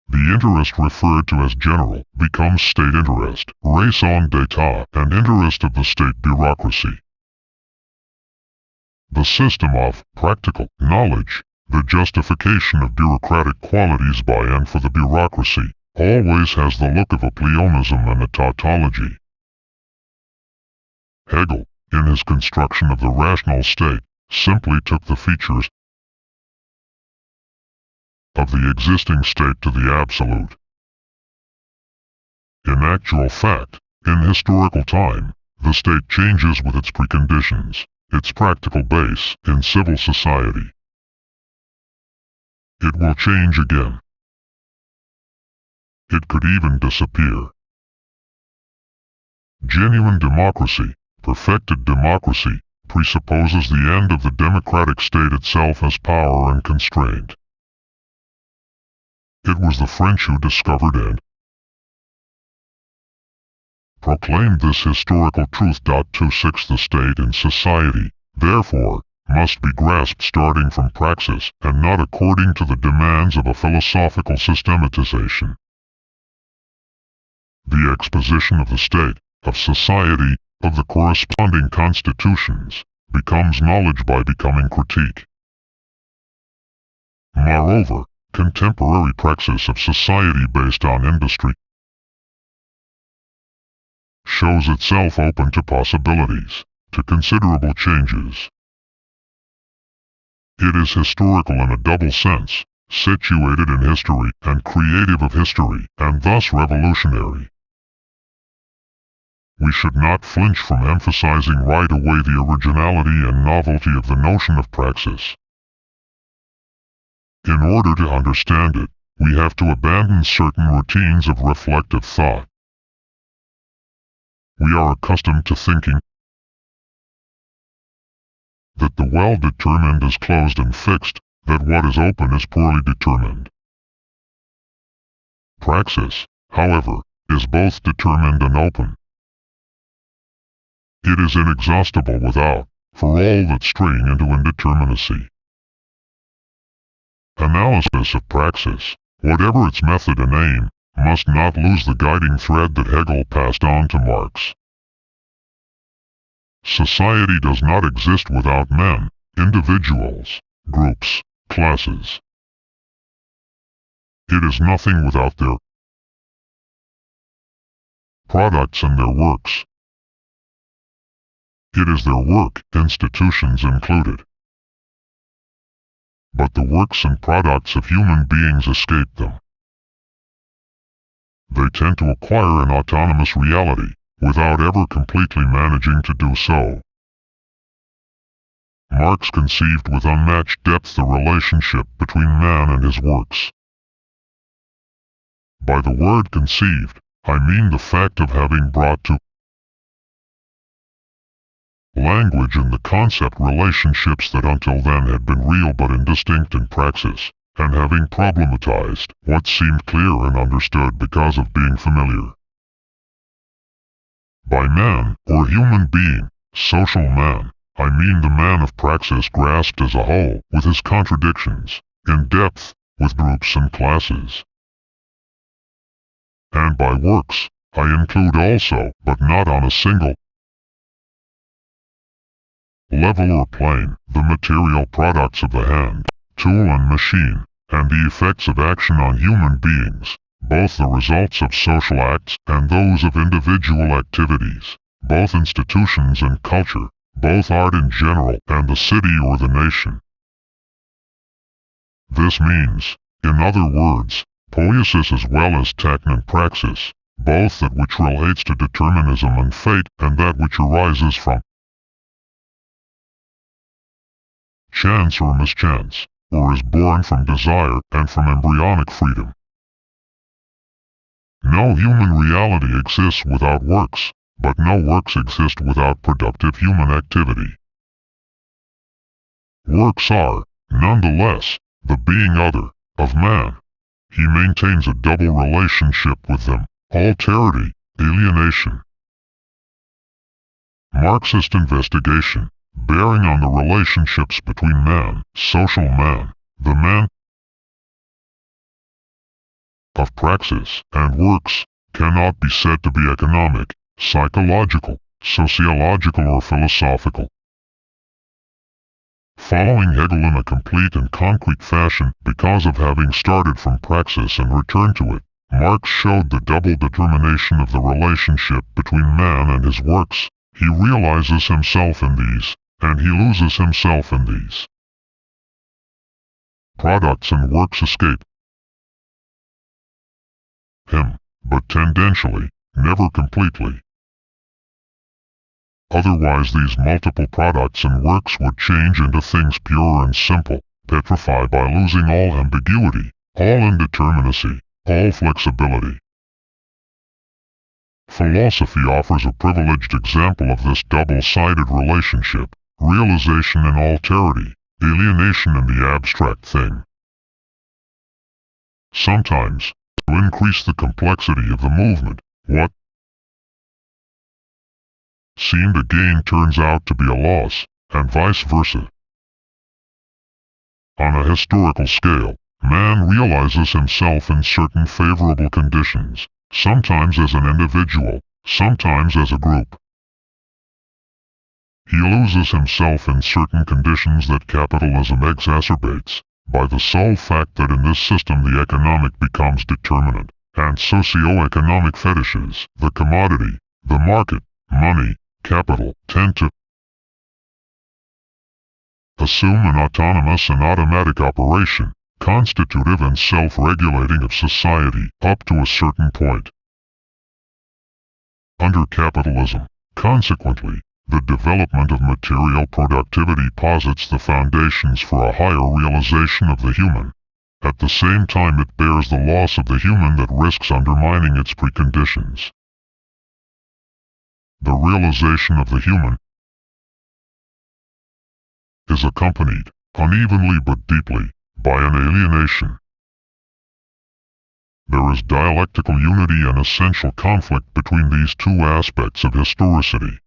The interest referred to as general becomes state interest, raison d'etat, and interest of the state bureaucracy. The system of practical knowledge, the justification of bureaucratic qualities by and for the bureaucracy, always has the look of a pleonasm and a tautology. Hegel, in his construction of the rational state, simply took the features of the existing state to the absolute. In actual fact, in historical time, the state changes with its preconditions, its practical base, in civil society. It will change again. It could even disappear. Genuine democracy, perfected democracy, presupposes the end of the democratic state itself as power and constraint. It was the French who discovered and proclaimed this historical truth. 26 The state in society, therefore, must be grasped starting from praxis, and not according to the demands of a philosophical systematization. The exposition of the state, of society, of the corresponding constitutions, becomes knowledge by becoming critique. Moreover, contemporary praxis of society based on industry shows itself open to possibilities, to considerable changes. It is historical in a double sense, situated in history and creative of history, and thus revolutionary. We should not flinch from emphasizing right away the originality and novelty of the notion of praxis. In order to understand it, we have to abandon certain routines of reflective thought. We are accustomed to thinking that the well-determined is closed and fixed, that what is open is poorly determined. Praxis, however, is both determined and open. It is inexhaustible without, for all that straying into indeterminacy. Analysis of praxis, whatever its method and aim, must not lose the guiding thread that Hegel passed on to Marx. Society does not exist without men, individuals, groups, classes. It is nothing without their products and their works. It is their work, institutions included. But the works and products of human beings escape them. They tend to acquire an autonomous reality, without ever completely managing to do so. Marx conceived with unmatched depth the relationship between man and his works. By the word conceived, I mean the fact of having brought to language and the concept relationships that until then had been real but indistinct in praxis, and having problematized what seemed clear and understood because of being familiar. By man, or human being, social man, I mean the man of praxis grasped as a whole, with his contradictions, in depth, with groups and classes. And by works, I include also, but not on a single level or plane, the material products of the hand, tool and machine, and the effects of action on human beings, both the results of social acts and those of individual activities, both institutions and culture, both art in general and the city or the nation. This means, in other words, poiesis as well as techne and praxis, both that which relates to determinism and fate and that which arises from chance or mischance, or is born from desire and from embryonic freedom. No human reality exists without works, but no works exist without productive human activity. Works are, nonetheless, the being other, of man. He maintains a double relationship with them, alterity, alienation. Marxist investigation, bearing on the relationships between man, social man, the man of praxis and works, cannot be said to be economic, psychological, sociological or philosophical. Following Hegel in a complete and concrete fashion, because of having started from praxis and returned to it, Marx showed the double determination of the relationship between man and his works. He realizes himself in these, and he loses himself in these. Products and works escape him, but tendentially, never completely. Otherwise these multiple products and works would change into things pure and simple, petrify by losing all ambiguity, all indeterminacy, all flexibility. Philosophy offers a privileged example of this double-sided relationship, realization in alterity, alienation in the abstract thing. Sometimes, to increase the complexity of the movement, what seemed a gain turns out to be a loss, and vice versa. On a historical scale, man realizes himself in certain favorable conditions, sometimes as an individual, sometimes as a group. He loses himself in certain conditions that capitalism exacerbates, by the sole fact that in this system the economic becomes determinant, and socio-economic fetishes, the commodity, the market, money, capital, tend to assume an autonomous and automatic operation, constitutive and self-regulating of society, up to a certain point. Under capitalism, consequently, the development of material productivity posits the foundations for a higher realization of the human. At the same time it bears the loss of the human that risks undermining its preconditions. The realization of the human is accompanied, unevenly but deeply, by an alienation. There is dialectical unity and essential conflict between these two aspects of historicity.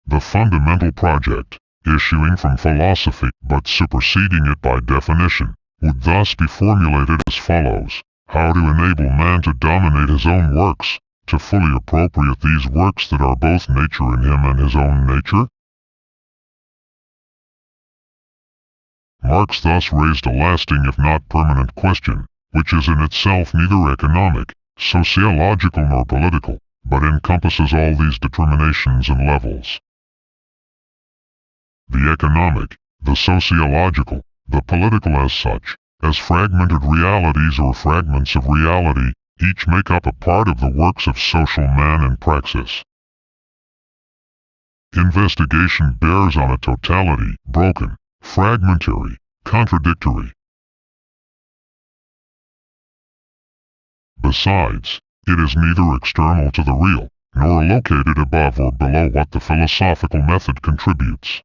The fundamental project, issuing from philosophy but superseding it by definition, would thus be formulated as follows: how to enable man to dominate his own works, to fully appropriate these works that are both nature in him and his own nature? Marx thus raised a lasting if not permanent question, which is in itself neither economic, sociological nor political, but encompasses all these determinations and levels. The economic, the sociological, the political as such, as fragmented realities or fragments of reality, each make up a part of the works of social man in praxis. Investigation bears on a totality, broken, fragmentary, contradictory. Besides, it is neither external to the real, nor located above or below what the philosophical method contributes.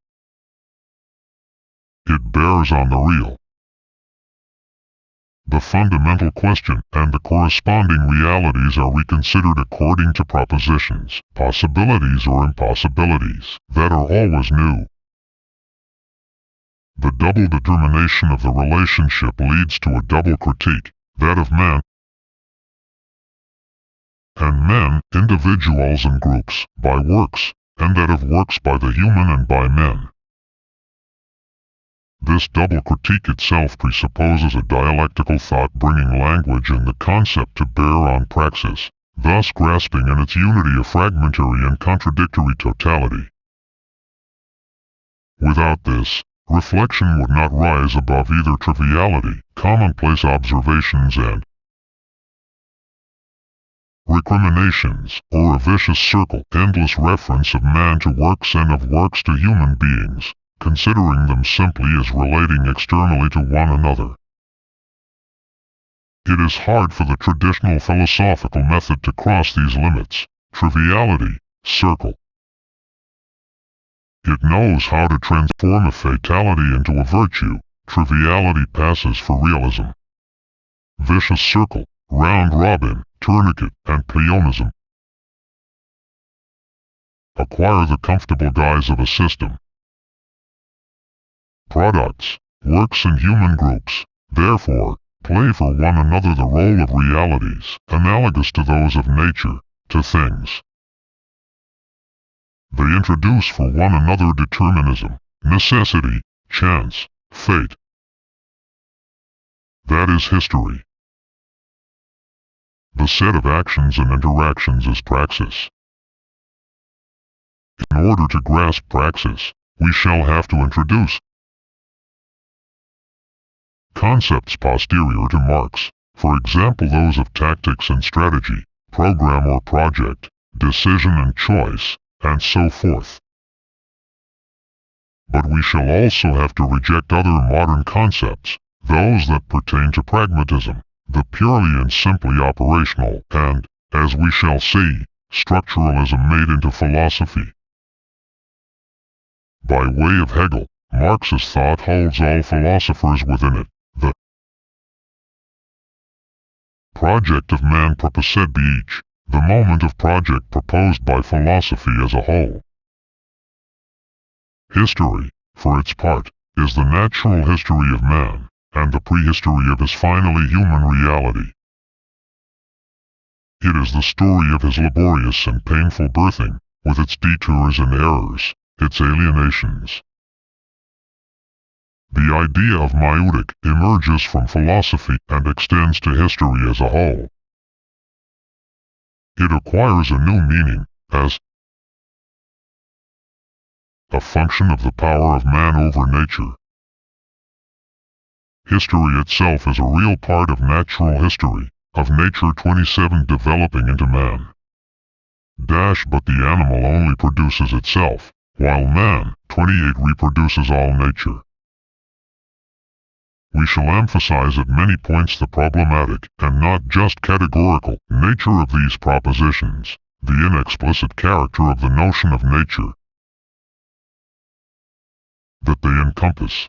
It bears on the real. The fundamental question and the corresponding realities are reconsidered according to propositions, possibilities or impossibilities, that are always new. The double determination of the relationship leads to a double critique, that of man and men, individuals and groups, by works, and that of works by the human and by men. This double critique itself presupposes a dialectical thought bringing language and the concept to bear on praxis, thus grasping in its unity a fragmentary and contradictory totality. Without this, reflection would not rise above either triviality, commonplace observations and recriminations, or a vicious circle, endless reference of man to works and of works to human beings, considering them simply as relating externally to one another. It is hard for the traditional philosophical method to cross these limits, triviality, circle. It knows how to transform a fatality into a virtue, triviality passes for realism. Vicious circle, round robin, tourniquet, and pleonasm acquire the comfortable guise of a system. Products, works and human groups, therefore, play for one another the role of realities, analogous to those of nature, to things. They introduce for one another determinism, necessity, chance, fate. That is history. The set of actions and interactions is praxis. In order to grasp praxis, we shall have to introduce concepts posterior to Marx, for example those of tactics and strategy, program or project, decision and choice, and so forth. but we shall also have to reject other modern concepts, those that pertain to pragmatism, the purely and simply operational, and, as we shall see, structuralism made into philosophy. By way of Hegel, Marxist thought holds all philosophers within it. The project of man proposed be each, the moment of project proposed by philosophy as a whole. History, for its part, is the natural history of man, and the prehistory of his finally human reality. It is the story of his laborious and painful birthing, with its detours and errors, its alienations. The idea of maieutic emerges from philosophy and extends to history as a whole. It acquires a new meaning, as a function of the power of man over nature. History itself is a real part of natural history, of nature 27 developing into man. But the animal only produces itself, while man, 28, reproduces all nature. We shall emphasize at many points the problematic, and not just categorical, nature of these propositions, the inexplicit character of the notion of nature that they encompass.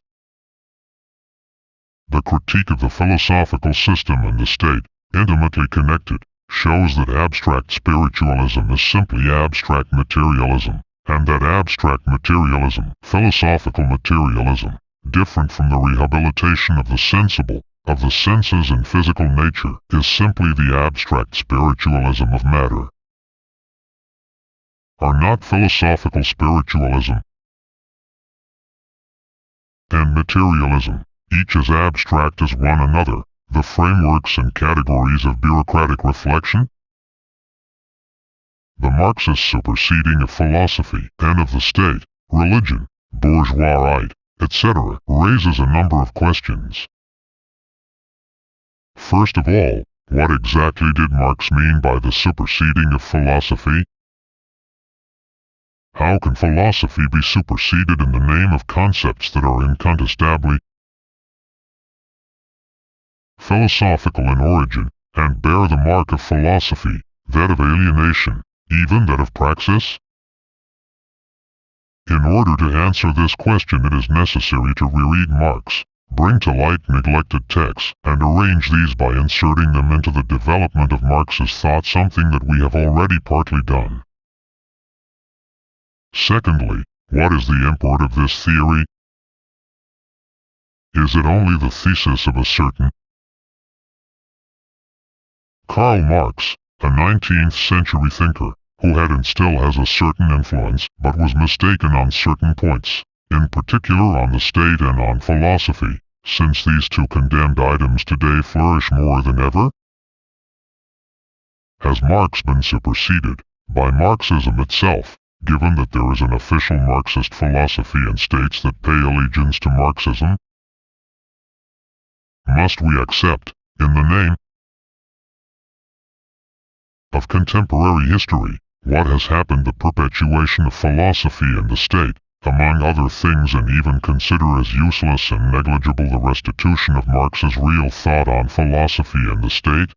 The critique of the philosophical system and the state, intimately connected, shows that abstract spiritualism is simply abstract materialism, and that abstract materialism, philosophical materialism, different from the rehabilitation of the sensible, of the senses and physical nature, is simply the abstract spiritualism of matter. Are not philosophical spiritualism and materialism, each as abstract as one another, the frameworks and categories of bureaucratic reflection? The Marxist superseding of philosophy and of the state, religion, bourgeois right, etc., raises a number of questions. First of all, what exactly did Marx mean by the superseding of philosophy? How can philosophy be superseded in the name of concepts that are incontestably philosophical in origin, and bear the mark of philosophy, that of alienation, even that of praxis? In order to answer this question, it is necessary to reread Marx, bring to light neglected texts, and arrange these by inserting them into the development of Marx's thought, something that we have already partly done. Secondly, what is the import of this theory? Is it only the thesis of a certain Karl Marx, a 19th-century thinker, who had and still has a certain influence, but was mistaken on certain points, in particular on the state and on philosophy, since these two condemned items today flourish more than ever? Has Marx been superseded by Marxism itself, given that there is an official Marxist philosophy and states that pay allegiance to Marxism? Must we accept, in the name of contemporary history, what has happened, the perpetuation of philosophy and the state, among other things, and even consider as useless and negligible the restitution of Marx's real thought on philosophy and the state?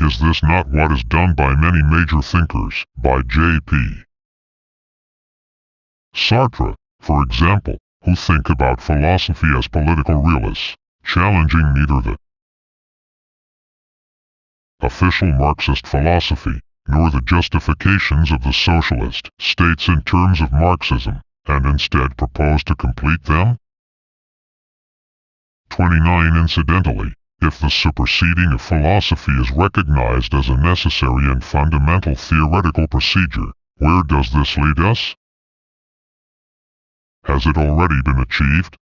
Is this not what is done by many major thinkers, by J.P. Sartre, for example, who think about philosophy as political realists, challenging neither the official Marxist philosophy, nor the justifications of the socialist states in terms of Marxism, and instead propose to complete them? 29. Incidentally, if the superseding of philosophy is recognized as a necessary and fundamental theoretical procedure, where does this lead us? Has it already been achieved?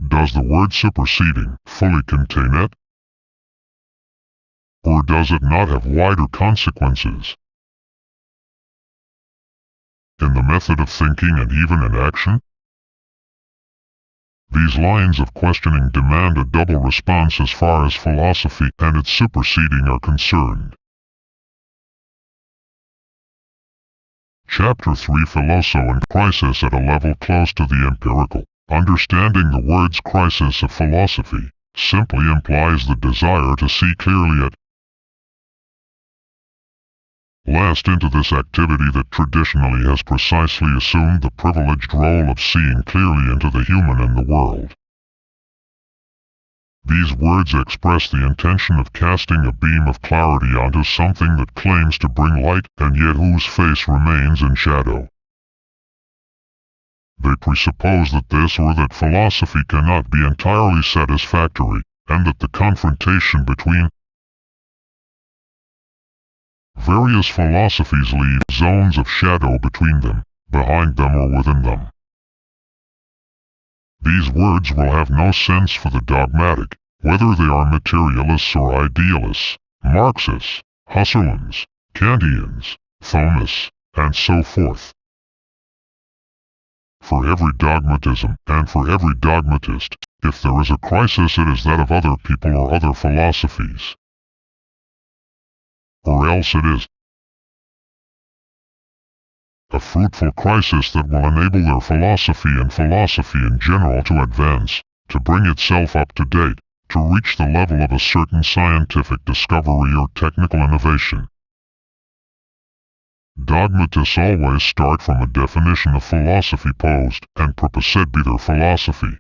Does the word superseding fully contain it? Or does it not have wider consequences in the method of thinking and even in action? These lines of questioning demand a double response as far as philosophy and its superseding are concerned. Chapter 3 Philoso and Crisis at a level close to the empirical. Understanding the words crisis of philosophy simply implies the desire to see clearly at last into this activity that traditionally has precisely assumed the privileged role of seeing clearly into the human and the world. These words express the intention of casting a beam of clarity onto something that claims to bring light and yet whose face remains in shadow. They presuppose that this or that philosophy cannot be entirely satisfactory, and that the confrontation between various philosophies leave zones of shadow between them, behind them or within them. These words will have no sense for the dogmatic, whether they are materialists or idealists, Marxists, Husserlians, Kantians, Thomists, and so forth. For every dogmatism, and for every dogmatist, if there is a crisis it is that of other people or other philosophies. Or else it is a fruitful crisis that will enable their philosophy and philosophy in general to advance, to bring itself up to date, to reach the level of a certain scientific discovery or technical innovation. Dogmatists always start from a definition of philosophy posed, and proposed be their philosophy.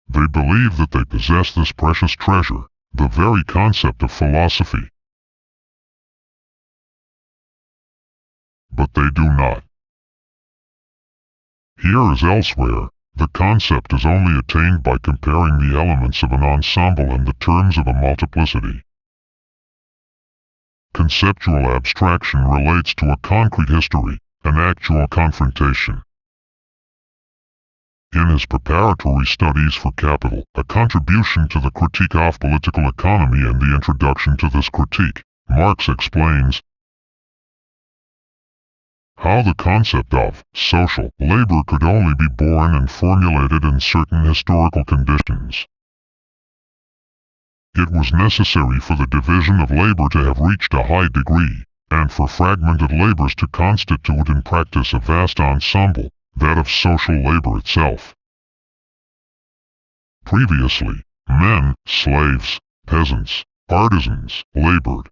They believe that they possess this precious treasure, the very concept of philosophy. But they do not. Here as elsewhere, the concept is only attained by comparing the elements of an ensemble in the terms of a multiplicity. Conceptual abstraction relates to a concrete history, an actual confrontation. In his preparatory studies for Capital, a contribution to the critique of political economy and the introduction to this critique, Marx explains how the concept of social labor could only be born and formulated in certain historical conditions. It was necessary for the division of labor to have reached a high degree, and for fragmented labors to constitute in practice a vast ensemble, that of social labor itself. Previously, men, slaves, peasants, artisans, labored.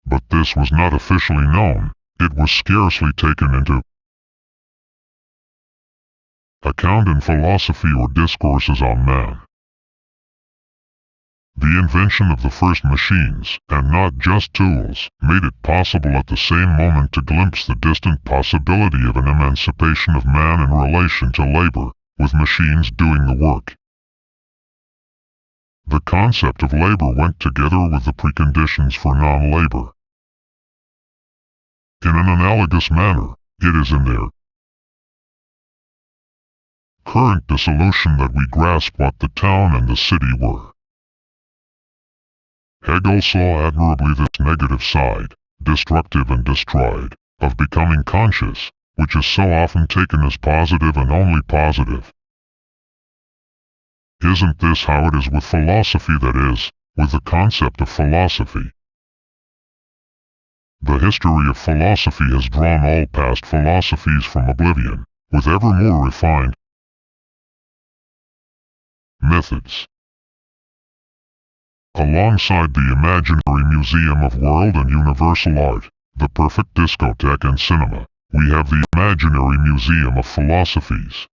But this was not officially known, it was scarcely taken into account in philosophy or discourses on man. The invention of the first machines, and not just tools, made it possible at the same moment to glimpse the distant possibility of an emancipation of man in relation to labor, with machines doing the work. The concept of labor went together with the preconditions for non-labor. In an analogous manner, it is in their current dissolution that we grasp what the town and the city were. Hegel saw admirably this negative side, destructive and destroyed, of becoming conscious, which is so often taken as positive and only positive. Isn't this how it is with philosophy, that is, with the concept of philosophy? The history of philosophy has drawn all past philosophies from oblivion, with ever more refined methods. Alongside the imaginary museum of world and universal art, the perfect discotheque and cinema, we have the imaginary museum of philosophies.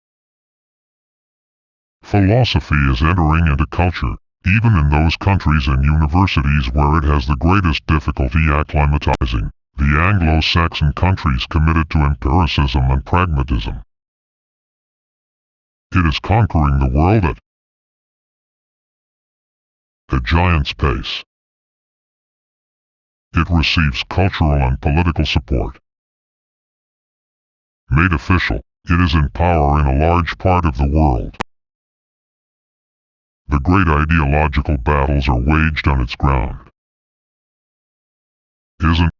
Philosophy is entering into culture, even in those countries and universities where it has the greatest difficulty acclimatizing, the Anglo-Saxon countries committed to empiricism and pragmatism. It is conquering the world at a giant's pace. It receives cultural and political support. Made official, it is in power in a large part of the world. The great ideological battles are waged on its ground. Isn't